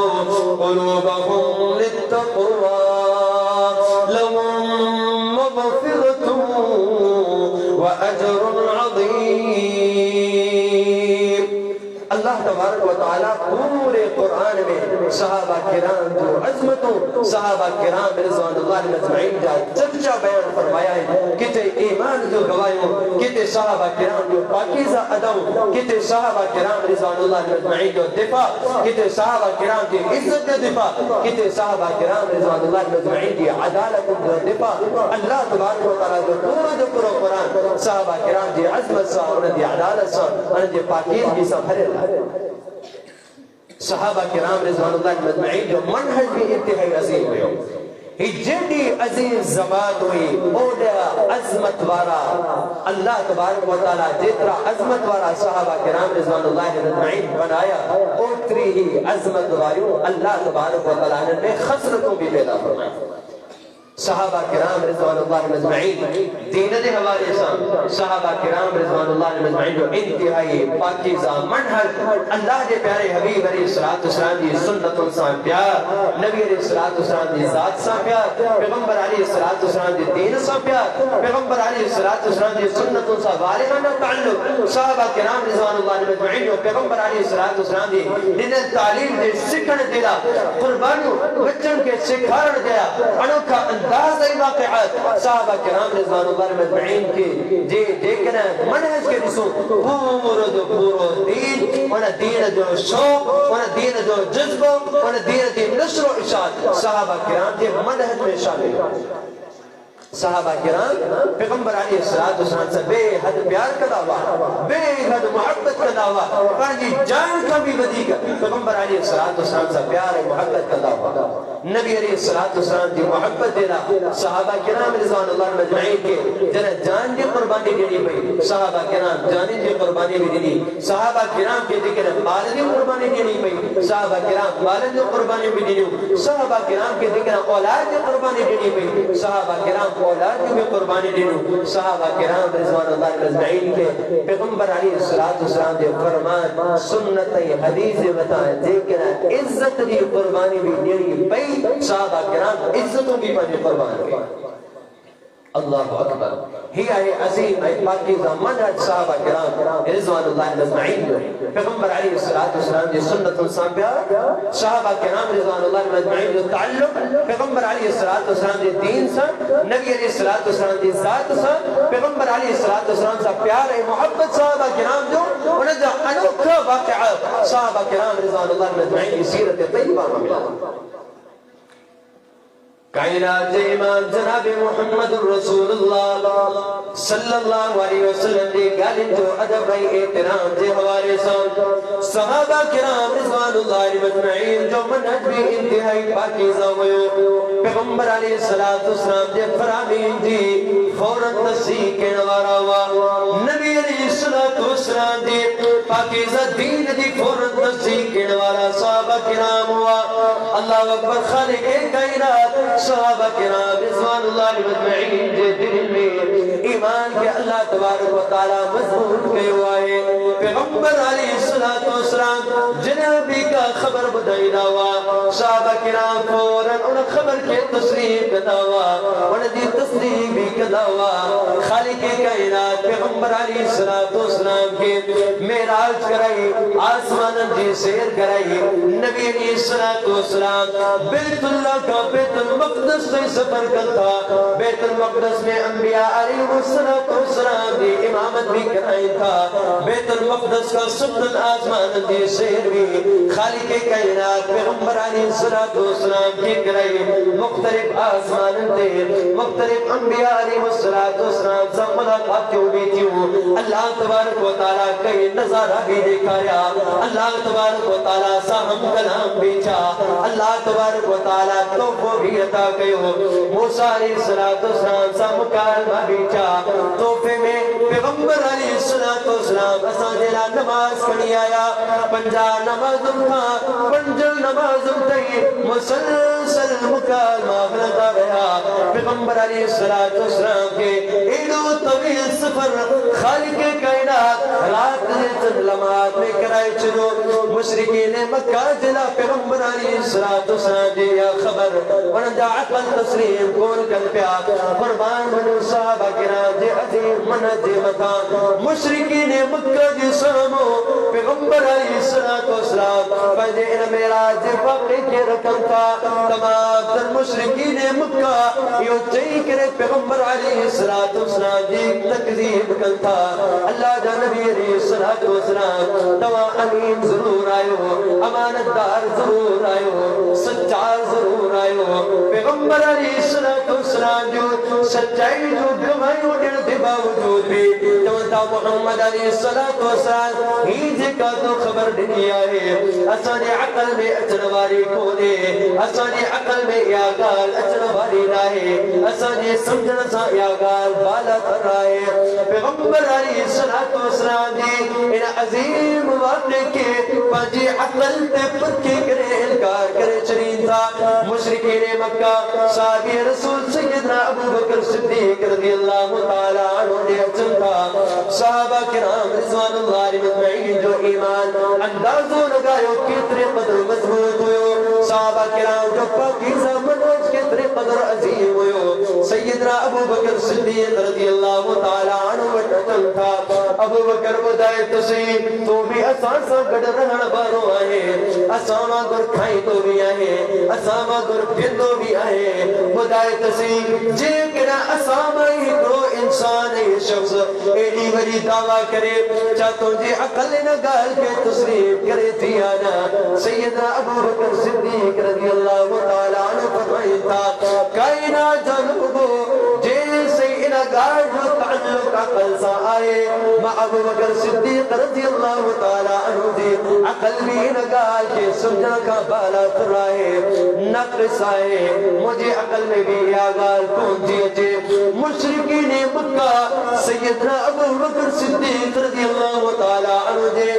قلوبهم للتقوى لهم مغفرة وأجر عظيم. اللہ تبارک و تعالیٰ پورے قرآن میں صحابہ کرام جو عظمتوں صحابہ کرام رضوان اللہ علیہ اجمعین جا چرچا بیان فرمایا ہے کتے ایمان جو گواہیوں کتے صحابہ کرام جو پاکیزہ اداؤں کتے صحابہ کرام رضوان اللہ علیہ اجمعین جو دفاع کتے صحابہ کرام کی عزت جو دفاع کتے صحابہ کرام رضوان اللہ علیہ اجمعین کی عدالت جو دفاع اللہ تبارک و تعالیٰ جو پورا قرآن صحابہ کرام کی عظمت سے انہوں دی عدالت سے انہوں دی پاکیزگی سے بھرے صحابہ کرام رضوان اللہ علیہ اجمعین جو منہج بھی انتہائی عظیم ہوئے ہی جنی عظیم زبان ہوئی اوڈا عظمت وارا اللہ تبارک و تعالیٰ جترا عظمت وارا صحابہ کرام رضوان اللہ علیہ اجمعین بنایا اتری ہی عظمت واریوں اللہ تبارک و تعالیٰ نے خسرتوں بھی پیدا فرمایا. صحابہ کرام رضوان اللہ علیہ اجمعین دین دے حوالے سے صحابہ کرام رضوان اللہ علیہ اجمعین جو انتہائی پاکیزہ منہج اللہ دے پیارے حبیب علیہ السلام دی سنتوں سے پیار نبی علیہ السلام دی ذات سے پیار پیغمبر علیہ السلام دی دین سے پیار پیغمبر علیہ السلام دی سنتوں سے والہانہ تعلق صحابہ کرام رضوان اللہ علیہ اجمعین جو پیغمبر علیہ السلام دی دین تعلیم دے سکھن دیلا قربانیوں بچن کے سکھارن دیا انوکھا انداز ای واقعات صحابہ کرام رضوان اللہ علیہ اجمعین کے دیکھنا منہج کے رسول پورو دین انہ دین جو شوق انہ دین جو جذب انہ دین دی نشر و اشاعت صحابہ کرام کے منہج میں شامل صحابہ کرام پیغمبر علیہ السلام سے بے حد پیار کا دعویٰ بے حد محبت کا دعویٰ پانچی جان کا بھی بدی کا پیغمبر علیہ السلام سے پیار محبت کا دعویٰ نبی علیہ السلام کی محبت دینا صحابہ کرام رضوان اللہ مجمعین کے جنہ جان کی قربانی دینی پئی صحابہ کرام جانی کی قربانی بھی دینی صحابہ کرام کے ذکر مال کی قربانی دینی پئی صحابہ کرام مال کی قربانی بھی دینی صحابہ کرام کے ذکر اولاد کی قربانی دینی پئی صحابہ کرام اولاد کی بھی قربانی دینو صحابہ کرام رضوان اللہ مجمعین کے پیغمبر علیہ السلام دے فرمان سنت حدیث بتائیں دیکھنا عزت دی قربانی بھی دینی پئی صحابہ کرام عزتوں بھی پانے قربان کے اللہ اکبر ہی آئے عظیم پاکیزہ منہج صحابہ کرام رضوان اللہ مجمعین پیغمبر علیہ السلام دی سنتوں سے پیار صحابہ کرام رضوان اللہ مجمعین جو تعلق پیغمبر علیہ السلام دی دین سے نبی علیہ السلام دی ذات سے پیغمبر علیہ السلام سے پیار محبت صحابہ کرام جو انہیں جو انوکھا واقعات صحابہ کرام رضوان اللہ مجمعین کی سیرت طیبہ میں ملا کائنات امام جناب محمد رسول اللہ صلی اللہ علیہ وسلم دی گالی جو ادب ہے احترام دے حوالے سان صحابہ کرام رضوان اللہ علیہ مجمعین جو منہج بھی انتہائی پاکیزہ ہوئے پیغمبر علیہ السلام دے فرامین دی فوراً تصدیق کے نوارا ہوا نبی علیہ السلام دی پاکیزہ دین دی فوراً تصدیق کے نوارا صحابہ کرام ہوا اللہ اکبر خالق کائنات صحابہ کرام رضوان اللہ علیہ مجمعین دے دل میں ایمان کے اللہ تبارک و تعالی مضبوط کے ہوا ہے پیغمبر علیہ السلام جنابی کا خبر بدائنا ہوا صحابہ کرام فوراً ان خبر کے تسلیم کتا ہوا ان دی تصدیق بھی کتا ہوا خالق کائنات پیغمبر علیہ السلام کے معراج کرائی آسمان دی سیر کرائی نبی علیہ السلام بیت اللہ کا بیت المقدس سے سفر کرتا بیت المقدس میں انبیاء علیہ السلام دی امامت بھی کرائی تھا بیت المقدس کا سبتن آسمان دی سیر بھی خالق کائنات پیغمبر علیہ السلام کی کرائی مختلف آسمان دے مختلف انبیاء علیہ السلام سے ملاقات کیوں بھی تھیوں اللہ تبارک و تعالیٰ کئی نظارہ بھی دکھایا اللہ تبارک و تعالیٰ ساہم کلام بھی چاہ اللہ تبارک و تعالیٰ توفو بھی عطا کیوں موسیٰ علیہ السلام سا مکالمہ بھی چاہ توفے میں پیغمبر علیہ السلام اساں جیلا نماز پڑھی آیا پنجا نماز تھا پنجل نماز تھی مسلسل مکالمہ بلتا گیا پیغمبر علیہ السلام کے ایڈو طویل سفر خالق کائنات رات لیتن لمحات میں کرائے چلو مشرقین مکہ جلا پیغمبر علیہ السلام دیا خبر ونجا عقل تسلیم کون کل پیا قربان بنو صحابہ کرام دے عظیم منہ دے مکان مشرقین مکہ جی سامو پیغمبر علیہ السلام پہلے ان میراج فقی کے رکھن تھا تمام تر مشرقین مکہ یو چاہی کرے پیغمبر علیہ السلام جی تکذیب کن تھا اللہ جا نبی علیہ السلام توا امین ضرور آئیو امانتدار ضرور آئیو سچار ضرور آئیو پیغمبر علیہ السلام جو سچائی جو گمائیو دن دے باوجود بھی تو محمد علیہ السلام ہی جکا تو خبر دنیا ہے اسانی عقل میں اچنواری کونے اسانی عقل میں یاگال اچنواری رائے اسانی سمجھنا سا یاگال بالا تر رائے پیغمبر علیہ السلام جی ان عظیم واقع کے پانچی عقل تے پتکے کرے انکار کرے چرین تھا مشرقین مکہ صحابی رسول سیدنا ابو بکر صدیق رضی اللہ تعالیٰ عنہ نے اچن تھا صحابہ کرام رضوان اللہ علیہ مجمعین جو ایمان اندازوں لگایو کتنے قدر مضبوط ہوئے صحابہ کرام جو پاکیزہ منوج کتنے قدر عظیم ہوئے سیدنا ابو بکر صدیق رضی اللہ تعالیٰ عنہ وٹن تھا ابو بکر بدائے تسی تو بھی اساسا گڑ رہن بارو آئے اساما گر کھائی تو بھی آئے اساما گر پھندو بھی آئے بدائے تسی جے کنا اساما ہی کرو انسان ہے شخص ایڈی بری دعویٰ کرے چاہتوں جی عقل نگال کے تصریف کرے دیانا سیدنا ابو بکر صدیق رضی اللہ تعالیٰ عنہ فرمائی تھا کائنات جانبو جیسے انگار جو تعلق عقل سا آئے ما ابو بکر صدیق رضی اللہ تعالیٰ عنہ دی عقل بھی انگار کے سمجھا کا بالا ترائے نقص آئے مجھے عقل میں بھی آگال کون دیجے مشرقین مکہ سیدنا ابو بکر صدیق رضی اللہ تعالیٰ عنہ دے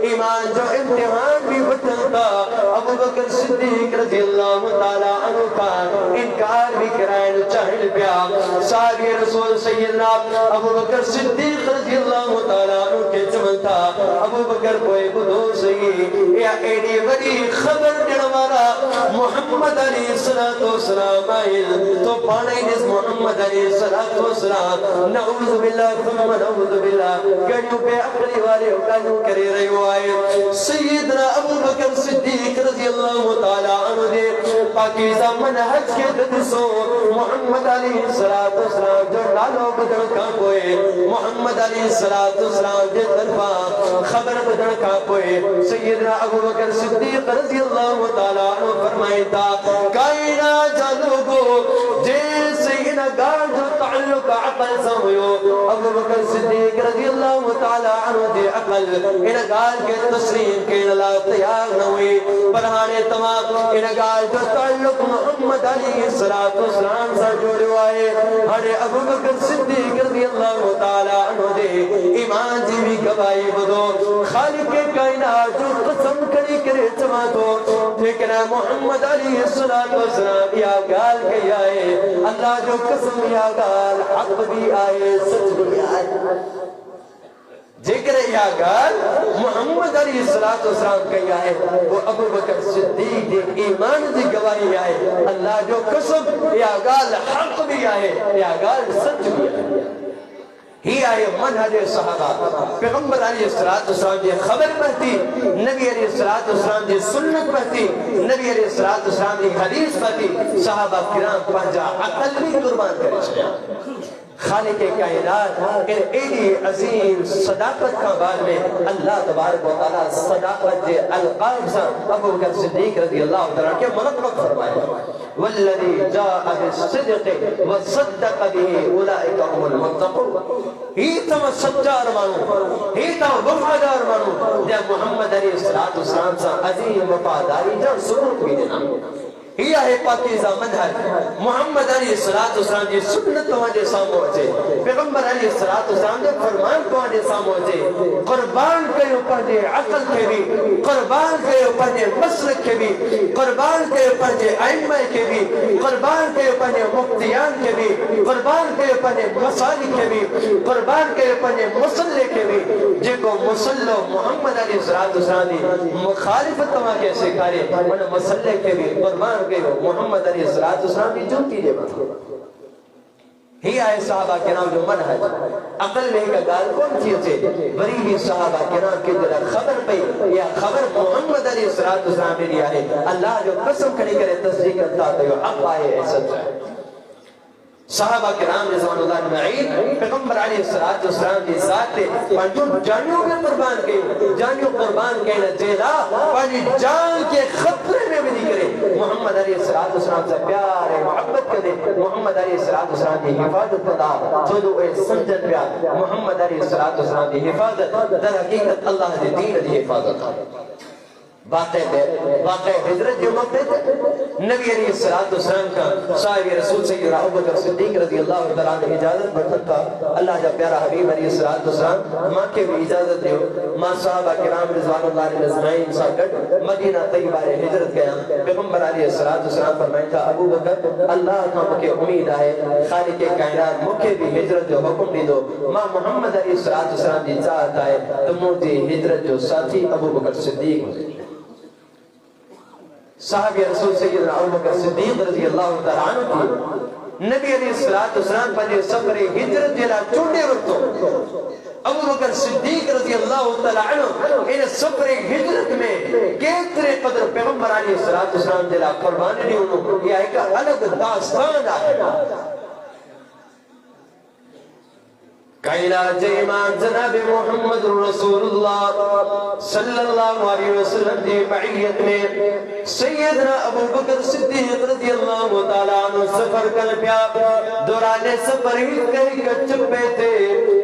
ایمان جو امتحان بھی بٹن تھا ابو بکر صدیق رضی اللہ تعالیٰ عنہ کا انکار بھی کرائن چاہل پیا صحابی رسول سیدنا ابو بکر صدیق رضی اللہ تعالیٰ عنہ کے چمن تھا ابو بکر کوئی بدو سہی یا ایڈی بڑی خبر جنوارا محمد علیہ السلام آئل تو پانے جس محمد علیہ السلام نعوذ باللہ ثم نعوذ باللہ کڑیوں پہ اپنی والے اکانوں کرے رہے ہو آئے سیدنا ابو بکر صدیق رضی اللہ تعالیٰ عنہ دے پاکیزہ منحج کے ددسو محمد علیہ السلام جو لالو بدن کا کوئی محمد علیہ السلام دے طرفا خبر بدن کا کوئی سیدنا ابو بکر صدیق رضی اللہ تعالیٰ عنہ فرمائے تا کائنات جانو گو جیسے انہ گار جو تعلق عقل سمجھو ابو بکر صدیق رضی اللہ تعالیٰ عنہ دے عقل انہ گار کے تسلیم کے اللہ تیار نہ ہوئی برہانے تمام انہ گار جو تعلق محمد علیہ السلام سے جوڑے ہوئے ہڑے ابو بکر صدیق رضی اللہ تعالیٰ عنہ دے ایمان جی بھی گواہی بدو خالق کائنات جو قسم کری کرے چما تو لیکن محمد علیہ السلام یا گال کے آئے اللہ جو قسم یا گال حق بھی آئے سچ بھی آئے ذکر یا گال محمد علیہ السلام کہا ہے وہ ابو بکر صدیق دے ایمان دی گواہی آئے اللہ جو قسم یا گال حق بھی آئے یا گال سچ بھی آئے ہی آئے منہج صحابہ پیغمبر علیہ السلام دی خبر پڑھتی نبی علیہ السلام دی سنت پڑھتی نبی علیہ السلام دی حدیث پڑھتی صحابہ کرام پانجا عقل بھی قربان کرے چھے خالق کائنات ان ایڈی عظیم صداقت کا بار میں اللہ تبارک و تعالیٰ صداقت دے القاب سے ابو بکر صدیق رضی اللہ تعالیٰ کے منقب فرمائے والذی جاء بالصدق وصدق به اولئک هم المتقون ہی تم سچار مانو ہی تم وفادار مانو دے محمد علیہ السلام سے عظیم وفاداری جب سلوک بھی دینا ہی ہے پاکیزہ منہج محمد علیہ السلام جی سنت تمہارے سامنے ہوچے پیغمبر علیہ السلام جی فرمان تمہارے سامنے ہوچے قربان کے اوپر جے عقل کے بھی قربان کے اوپر جے مسلک کے بھی قربان کے اوپر جے ائمہ کے بھی قربان کے اوپر جے مفتیان کے بھی قربان کے اوپر جے مسالک کے بھی قربان کے اوپر جے مسلح کے بھی جے کو مسلح محمد علیہ السلام دی مخالفت تمہارے کیسے کھارے انہوں مسلح کے بھی قربان محمد علیہ السلام کی جوتی دے بات ہی آئے صحابہ کرام جو منہج عقل میں کا گال کون چیز ہے بری ہی صحابہ کرام کے دلہ خبر پہ یا خبر محمد علیہ السلام میں لیا ہے اللہ جو قسم کھڑی کرے تصدیق کرتا تو یہ حق آئے ایسا ہے صحابہ کرام رضوان اللہ معین پیغمبر علیہ السلام کی ذات تے پانچوں جانیوں کے قربان کے جانیوں قربان کے نجیلا پانی جان کے خطرے میں بھی نہیں کرے محمد علیہ السلام سے پیار محبت کرے محمد علیہ السلام کی حفاظت کرتا خودو اے سمجھن پیار محمد علیہ السلام کی حفاظت در حقیقت اللہ نے دین دی حفاظت واقع حضرت جو موقع تھے نبی علیہ السلام کا صاحب رسول سیدنا ابو بکر صدیق رضی اللہ تعالیٰ عنہ اجازت برکت کا اللہ جب پیارا حبیب علیہ السلام ماں کے بھی اجازت دیو ماں صحابہ کرام رضوان اللہ علیہ نظمائن ساکت مدینہ طیبہ ہجرت گیا پیغمبر علیہ السلام فرمائے تھا ابو بکر اللہ کا مکہ امید آئے خالق کائنات مکہ بھی ہجرت جو حکم دی دو ماں محمد علیہ السلام دی چاہت آئے تو مجھے ہجرت جو ساتھی ابو بکر صدیق صاحب رسول سیدنا ابو بکر صدیق رضی اللہ تعالیٰ عنہ کی نبی علیہ السلام پر سفر ہجرت جلا چھوٹے وقتوں ابو بکر صدیق رضی اللہ تعالیٰ عنہ ان سفر ہجرت میں کتنے قدر پیغمبر علیہ السلام جلا قربانی نہیں انہوں یہ ایک الگ داستان ہے کائنات امام جناب محمد رسول اللہ صلی اللہ علیہ وسلم دی معیت میں سیدنا ابو بکر صدیق رضی اللہ تعالیٰ عنہ سفر کر پیا دوران سفر ہی کئی کچپے تھے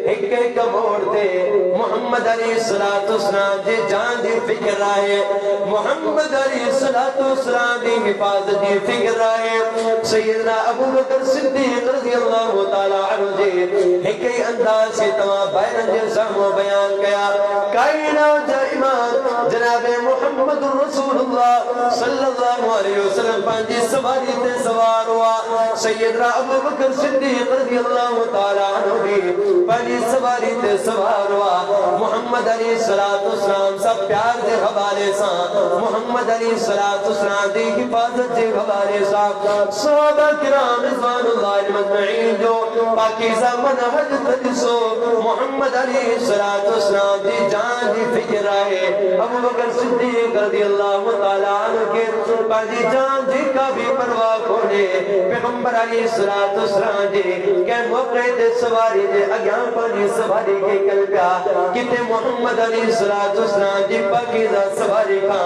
ایک کئی کموڑ تھے محمد علیہ السلام دی جان دی فکر رہے محمد علیہ السلام دی حفاظت دی فکر رہے سیدنا ابو بکر صدیق رضی اللہ تعالیٰ عنہ دی ایک کئی انداز سے تمام بین جسم و بیان کیا کائنات امام جناب محمد رسول اللہ صلی اللہ علیہ وسلم پانچی سواری تے سوار ہوا سیدنا ابو بکر صدیق رضی اللہ تعالیٰ عنہ بھی پہلی سواری تے سوار ہوا محمد علیہ السلام سب پیار دے حوالے سا محمد علیہ السلام دی حفاظت دے حوالے سا صحابہ کرام رضوان اللہ مجمعین جو پاکیزہ منہج تجسو محمد علیہ السلام دی جان دی فکر آئے ابو بکر صدیق رضی اللہ تعالیٰ عنہ کے پاکی جان دی کا بھی پرواہ کھونے پیغمبر علیہ السلام دی کہ موقع دے سواری دے اگیاں پانی سواری کے کلپیا کتے محمد علیہ السلام دی پاکیزہ سواری کا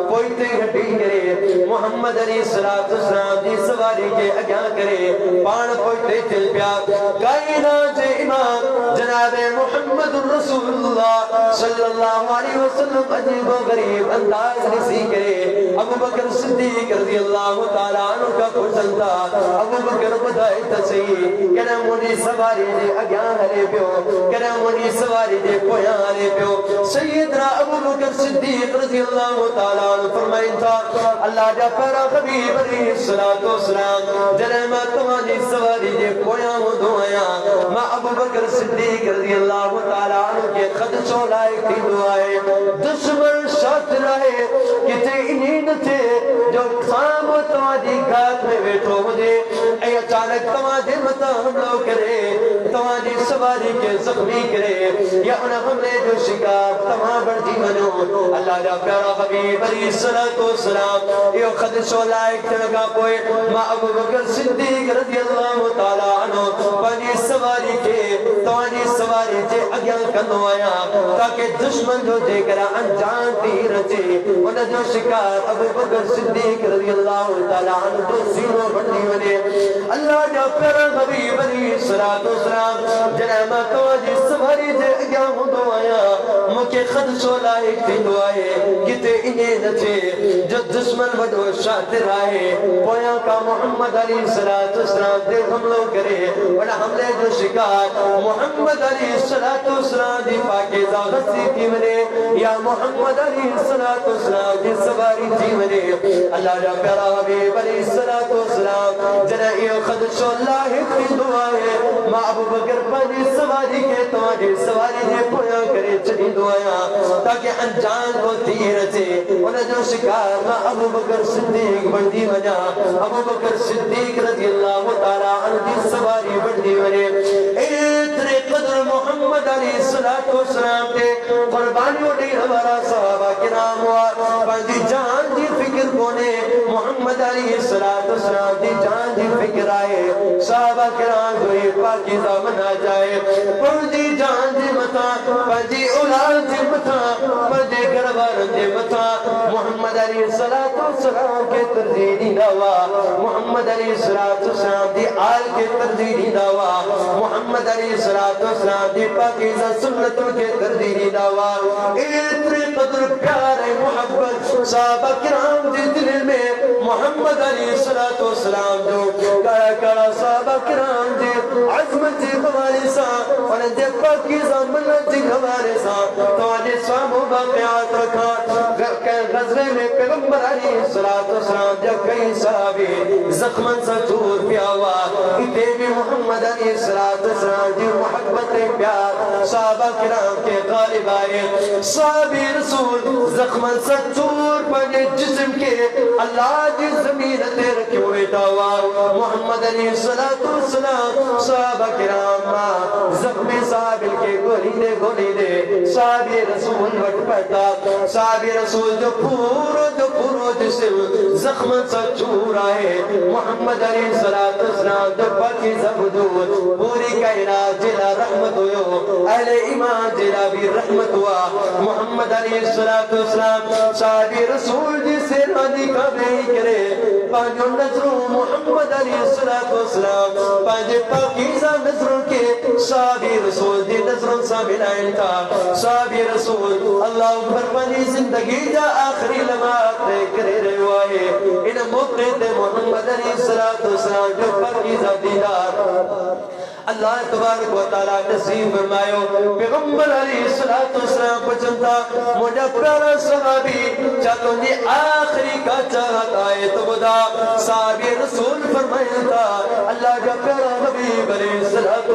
کوئی تے گھٹی کرے محمد علیہ السلام دی سواری کے اگیاں کرے پان کوئی تے چل پیا کائنات امام جناب محمد رسول اللہ صلی اللہ علیہ وسلم عجیب و غریب انداز نسی کرے ابو بکر صدیق رضی اللہ تعالیٰ عنہ کا پسند تھا ابو بکر بدائی تسیح کہنا مونی سواری دے اگیاں ہلے پیو کہنا مونی سواری دے پویاں ہلے پیو سیدنا ابو بکر صدیق رضی اللہ تعالیٰ عنہ فرمائن تھا اللہ جا پیرا حبیب علیہ السلام جنہ میں تمہاری سواری دے پویاں ہوں دعایا میں ابو بکر صدیق رضی اللہ تعالیٰ عنہ کے خدشوں لائق تھی دعائے دشمن شاہد رہے کتے انہیں نتھے جو سام و تمہاری گھات میں بیٹھو مجھے اے اچانک تمہاری متا حملو کرے تمہاری سواری کے زخمی کرے یا انہیں حملے جو شکار تمہاں بڑھتی منو اللہ جا پیارا حبیب علیہ السلام یہ خدشوں لائق تنگا پوئے ماں ابو بکر صدیق رضی اللہ تعالیٰ عنہ پانی سواری کے تمہاری سواری جے اگیاں کندو آیا تاکہ دشمن جو دے کرا انجان تیر جے انہیں جو شکار ابو بکر صدیق رضی اللہ تعالیٰ عنہ تو زیرو بڑھنی ونے اللہ جا پیارا حبیب علیہ السلام جنہما تمہاری سواری جے اگیاں ہندو آیا مکہ خدشو لائق تھی دعائے کتے انہیں نچے جو دشمن وڈو شاطر آئے پویاں کا محمد علیہ السلام دے حملوں کرے بڑا حملے جو شکار محمد علیہ السلام دی پاکیزہ غصی تھی منے یا محمد علیہ السلام دی سواری تھی منے اللہ جا پیارا حبیب علیہ السلام جنہ یہ خدشو لاحق تھی دعائے ماں ابو بکر پانی سواری کے تمہاری سواری دے پویاں کرے چلی دعایا تاکہ انجان کو تیر سے انہیں جو شکار ماں ابو بکر صدیق بڑھتی وجہ ابو بکر صدیق رضی اللہ تعالیٰ عنہ دی سواری بڑھتی وجہ اتنے قدر محمد علیہ السلام کے قربانیوں نے ہمارا صحابہ کرام ہوا پانچی جان دی فکر کونے محمد علیہ السلام دی جان دی فکر آئے صحابہ کرام کوئی پاکیزہ منا جائے پانچی جان دی متا پانچی اولاد دی متا پانچی گھروار دی متا محمد علیہ السلام کے ترزیدی دعویٰ محمد علیہ السلام دی آل کے ترزیدی دعویٰ محمد علیہ السلام دی پاکیزہ سنتوں کے ترزیدی دعویٰ اتنے قدر پیار محبت صحابہ کرام دی دل میں محمد علیہ السلام جو کڑا کڑا صحابہ کرام دی عظمت دی حوالے سا اور دے پاکیزہ ملت دی حوالے سا تو آنے سامو باقیات رکھا غزوے میں پیغمبر علیہ السلام جب کئی صحابی زخمن سا چور پیا ہوا اتے بھی محمد علیہ السلام دی محبت پیار صحابہ کرام کے غالب آئے صحابی رسول زخمن سا چور پڑے جسم کے اللہ دی زمین تے رکھے ہوئے دعوا محمد علیہ السلام صحابہ کرام زخمی صحابی کے گولی دے صحابی رسول وٹ پڑتا صحابی رسول جو پورو جسم زخم سا چور آئے محمد علیہ السلام جو پاکی زبدود پوری کائنات جلا رحمت ہوئے اہل ایمان جلا بھی رحمت ہوا محمد علیہ السلام صحابی رسول جسے نادی کا بے کرے پانچوں نظروں محمد علیہ السلام پانچے پاکیزہ نظروں کے صحابی رسول دی نظروں سا ملائن تھا صحابی رسول اللہ اکبر پانی زندگی جا آخری لمحات میں کرے رہے ہوئے ان موقع دے محمد علیہ السلام جو پاکیزہ دیدار اللہ تبارک و تعالیٰ نصیب فرمائیو پیغمبر علیہ السلام پچھنتا مجھا پیارا صحابی چاہتوں جی آخری کا چاہت آئے تو بدا صحابی رسول فرمائیتا اللہ جا پیارا حبیب علیہ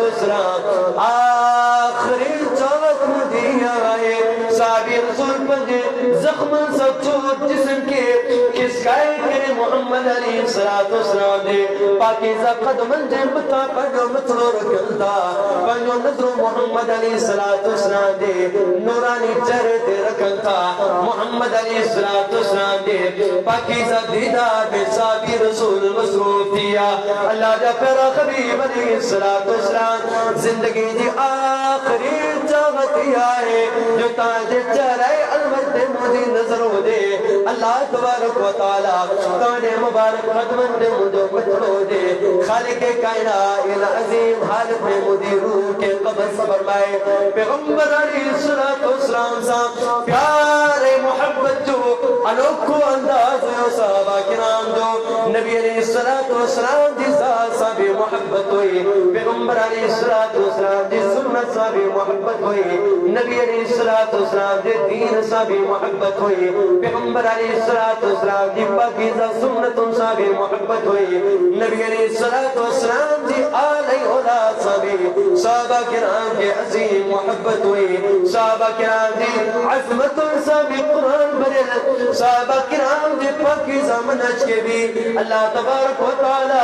السلام آخری چاہت مجھے آئے صحابی رسول پنجے زخم سب چوت جسم کے کس کائے کرے محمد علیہ السلام دے پاکیزہ قدمن جے متا پنجو مطلو رکھنتا پنجو نظر محمد علیہ السلام دے نورانی چہرے دے رکھنتا محمد علیہ السلام دے پاکیزہ دیدار میں صحابی رسول مصروف دیا اللہ جا پیرا حبیب علیہ السلام زندگی دی آخری چاہت آئے جو تاجے چہرے المرد مجھے نظر ہو دے اللہ تبارک و تعالیٰ تانے مبارک قدمن دے مجھے مجھو دے خالق کائنات عظیم حالت میں مجھے روح کے قبض فرمائے پیغمبر علیہ السلام صاحب پیارے محبت جو انوکھو انداز ہے صحابہ کرام جو نبی علیہ السلام دی صاحب محبت ہوئی پیغمبر علیہ السلام دی سنت صاحب محبت ہوئی نبی علیہ السلام دی دین صاحب محبت ہوئی پیغمبر علیہ السلام دی پاکیزہ سنت صاحب محبت ہوئی نبی علیہ السلام دی آلِ اولاد صحابہ کرام کے عظیم محبت ہوئی صحابہ کرام دی عظمت صاحب قرآن برل صحابہ کرام دی پاکیزہ منج کے بھی اللہ تبارک و تعالی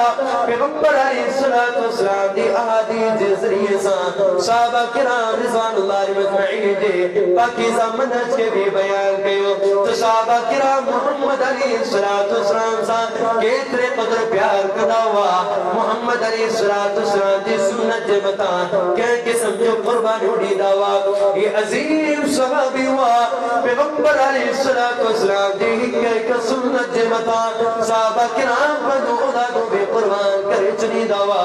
پیغمبر علیہ السلام دی احادیث دے ذریعے صحابہ کرام رضوان اللہ علیہ مجمعین دے پاکیزہ منج کے بھی بیان کیو تو صحابہ کرام محمد علیہ السلام کیترے قدر پیار کدا ہوا محمد علیہ السلام دی سنت جے بتا کہ قسم جو قربان اڑی داوا یہ عظیم صحابی ہوا پیغمبر علیہ السلام دی حکر کا سنت جے بتا صحابہ کرام بندو اولادوں بے قربان کرے چنی داوا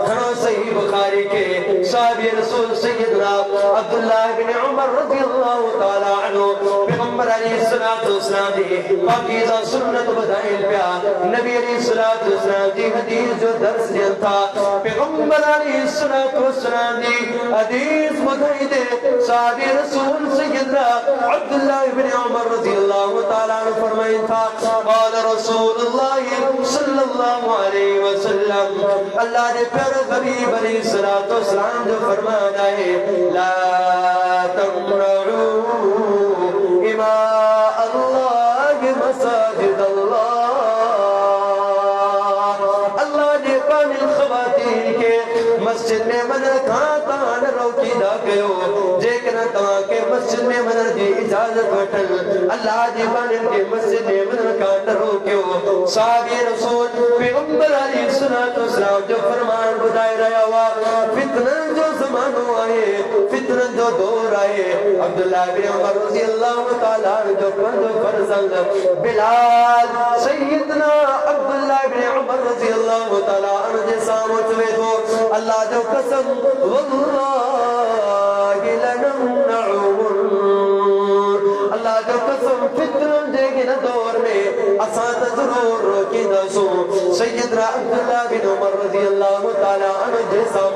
کھڑو صحیح بخاری کے صحابی رسول سیدنا عبداللہ بن عمر رضی اللہ تعالی عنہ پیغمبر علیہ السلام دی پاکیزہ سنت بدائل پیا نبی علیہ السلام دی حدیث جو درس دیا تھا پیغمبر علیہ السلام دی حدیث بدائی دے صحابی رسول سیدنا عبداللہ بن عمر رضی اللہ تعالی عنہ فرمائی تھا قال رسول اللہ صلی اللہ علیہ وسلم اللہ نے پیار حبیب علیہ السلام جو فرمانا ہے لا تمنعوا اماء اللہ مساجد اللہ اللہ نے کامل خواتین کے مسجد میں منر کھاتا روکی دا گئو جیکنا تمہاں کے مسجد میں منر دی اجازت وٹل اللہ جی بانن کے مسجد میں منر کھاتا روکیو صحابی رسول پیغمبر علیہ السلام جو فرمان بدائے رہا ہوا فتنہ جو زمانوں آئے فتنہ جو دور آئے عبداللہ بن عمر رضی اللہ تعالیٰ جو پند فرزند بلال سیدنا عبداللہ بن عمر رضی اللہ تعالیٰ عنہ سامت میں تو اللہ جو قسم واللہ لنمنعون اللہ جو قسم فتنہ دے گی نا دور میں اسان ضرور روکی دسو سیدنا عبداللہ بن عمر رضی اللہ تعالیٰ عنہ جیسا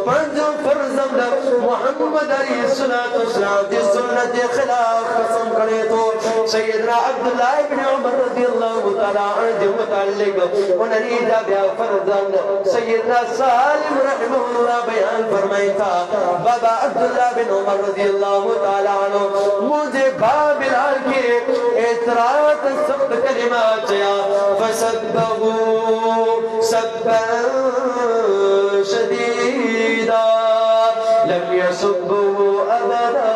پنج فرزند محمد علیہ السلام دی سنت خلاف قسم کرے تو سیدنا عبداللہ بن عمر رضی اللہ تعالیٰ عنہ دی متعلق انہیدہ بیا فرزند سیدنا سالم رحمہ اللہ بیان فرمائی تھا بابا عبداللہ بن عمر رضی اللہ تعالیٰ عنہ مجھے بابلال کے اعتراض سخت کلمات چیا فسبہو سبا شدیدا لم يسبہو ابدا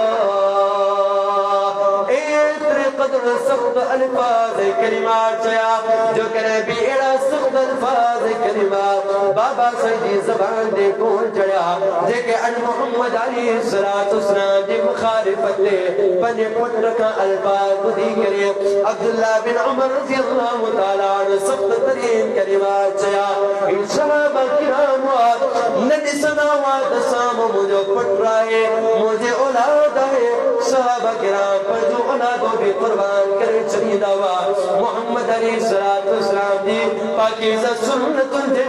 قدر سخت الفاظ کلمات چیا جو کرے بھی ایڑا سخت الفاظ کلمات بابا سیدی زبان دے کون چڑیا جے کہ ان محمد علیہ السلام دی مخالفت دے بنے پٹ رکھا الفاظ بدی کرے عبداللہ بن عمر رضی اللہ تعالیٰ عنہ سخت ترین کلمات چیا ان صحابہ کرام ندی سناوات سام مجھے پٹ رہے مجھے اولاد آئے صحابہ کرام پر جو اولادوں بھی قربان کرے چلی دعویٰ محمد علیہ السلام دی پاکیزہ سنت دے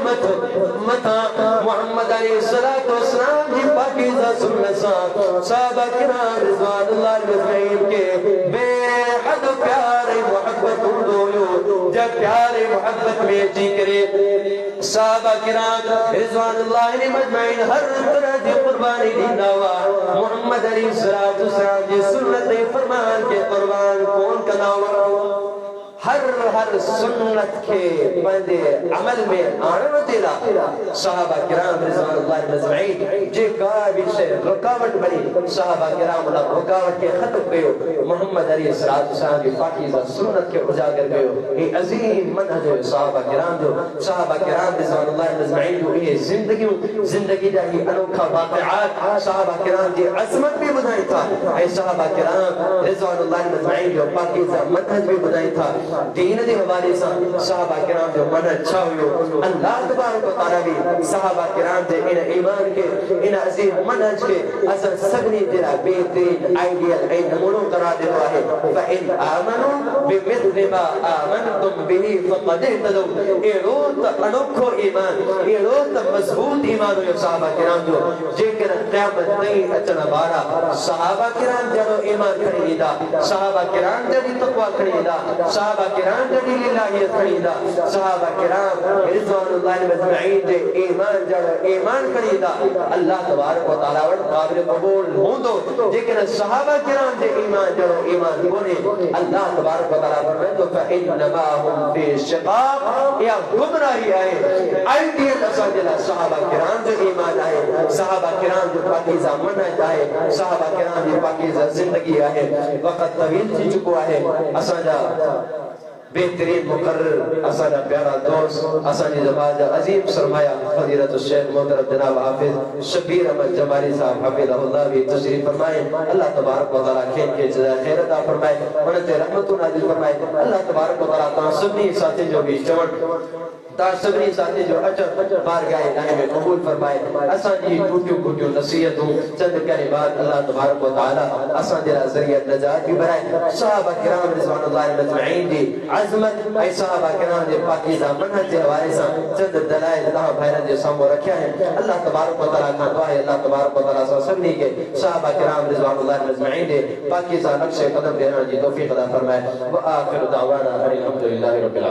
متا محمد علیہ السلام دی پاکیزہ سنت صحابہ کرام رضوان اللہ اجمعین کے بے حد پیارے محبت اردو جب پیارے محبت میں جی کرے صحابہ کرام رضوان اللہ اجمعین ہر طرح دی قربانی دینا محمد علیہ السلام دی سنت فرمان کے قربان کون کا نام ہر سنت کے بندے عمل میں آنا تیرا صحابہ کرام رضوان اللہ اجمعین جے کا بھی سے رکاوٹ بنی صحابہ کرام اللہ رکاوٹ کے ختم گئے محمد علیہ السلام کی پاکیزہ سنت کے اجاگر گئے یہ عظیم منہج ہے صحابہ کرام جو صحابہ کرام رضوان اللہ اجمعین جو یہ زندگی جاہی انوکھا واقعات صحابہ کرام جی عظمت بھی بدائی تھا اے صحابہ کرام رضوان اللہ اجمعین جو پاکیزہ منہج بھی بدائی تھا دین دے حوالے سے صحابہ کرام جو من اچھا ہوئے اللہ تبارک و تعالیٰ بھی صحابہ کرام دے ان ایمان کے ان عظیم منہج کے اثر سبنی تیرا بہترین آئیڈیل این نمونوں قرار دیتا ہے فَإِنْ آمَنُوا بِمِثْلِ مَا آمَنْتُمْ بِهِ فَقَدْ اهْتَدَوْا اے روت انوکھو ایمان اے روت مضبوط ایمان ہوئے صحابہ کرام جو جے کہ قیامت نہیں اچنا بارا صحابہ کرام جنو ایمان کھڑی دا صحابہ کرام جنی تقوی کھڑی دا صحابہ کرام دلیل اللہیت خریدا صحابہ کرام رضوان اللہ مجمعین دے ایمان جڑ ایمان خریدا اللہ تبارک و تعالیٰ وقت قابل قبول ہوں دو لیکن صحابہ کرام دے ایمان جڑ ایمان بونے اللہ تبارک و تعالیٰ فرمائے تو فَإِنَّمَا هُمْ فِي شِقَاقٍ یا گمراہی آئے آئیڈیل اساجلہ صحابہ کرام جو ایمان آئے صحابہ کرام جو پاکیزہ منہج آئے صحابہ کرام جو پاکیزہ زندگی آئے وقت طویل تھی چکو آئے اساجہ بہترین مقرر اسانا پیارا دوست اسانی زبان عظیم سرمایہ فضیلت الشیخ محترم جناب حافظ شبیر احمد جمالی صاحب حفظہ اللہ بھی تشریف فرمائے اللہ تبارک و تعالیٰ کھین کے جزائے خیر عطا فرمائے انت رحمت و نازل فرمائے اللہ تبارک و تعالیٰ تناسبنی ساتھی جو بھی چمٹ تاسبنی ساتھی جو اچر بارگاہ الہی میں قبول فرمائے اسان جی ٹوٹیو نصیحتوں چند کلمات اللہ تبارک و تعالیٰ اسان جرا ذریعہ نجات بھی برائے صحابہ کرام رضوان اللہ مجمعین دی عظمت اے صحابہ کرام دی پاکیزہ منہج دے حوالے سے چند دلائل اللہ بھائرہ دے سامو رکھیا ہے اللہ تبارک و تعالیٰ کا دعا ہے اللہ تبارک و تعالیٰ سبنی کے صحابہ کرام رضوان اللہ مجمعین دے پاکیزہ نقش قدم دینا جی توفیق عطا فرمائے وآخر دعوانا الحمدللہ رب العالمین.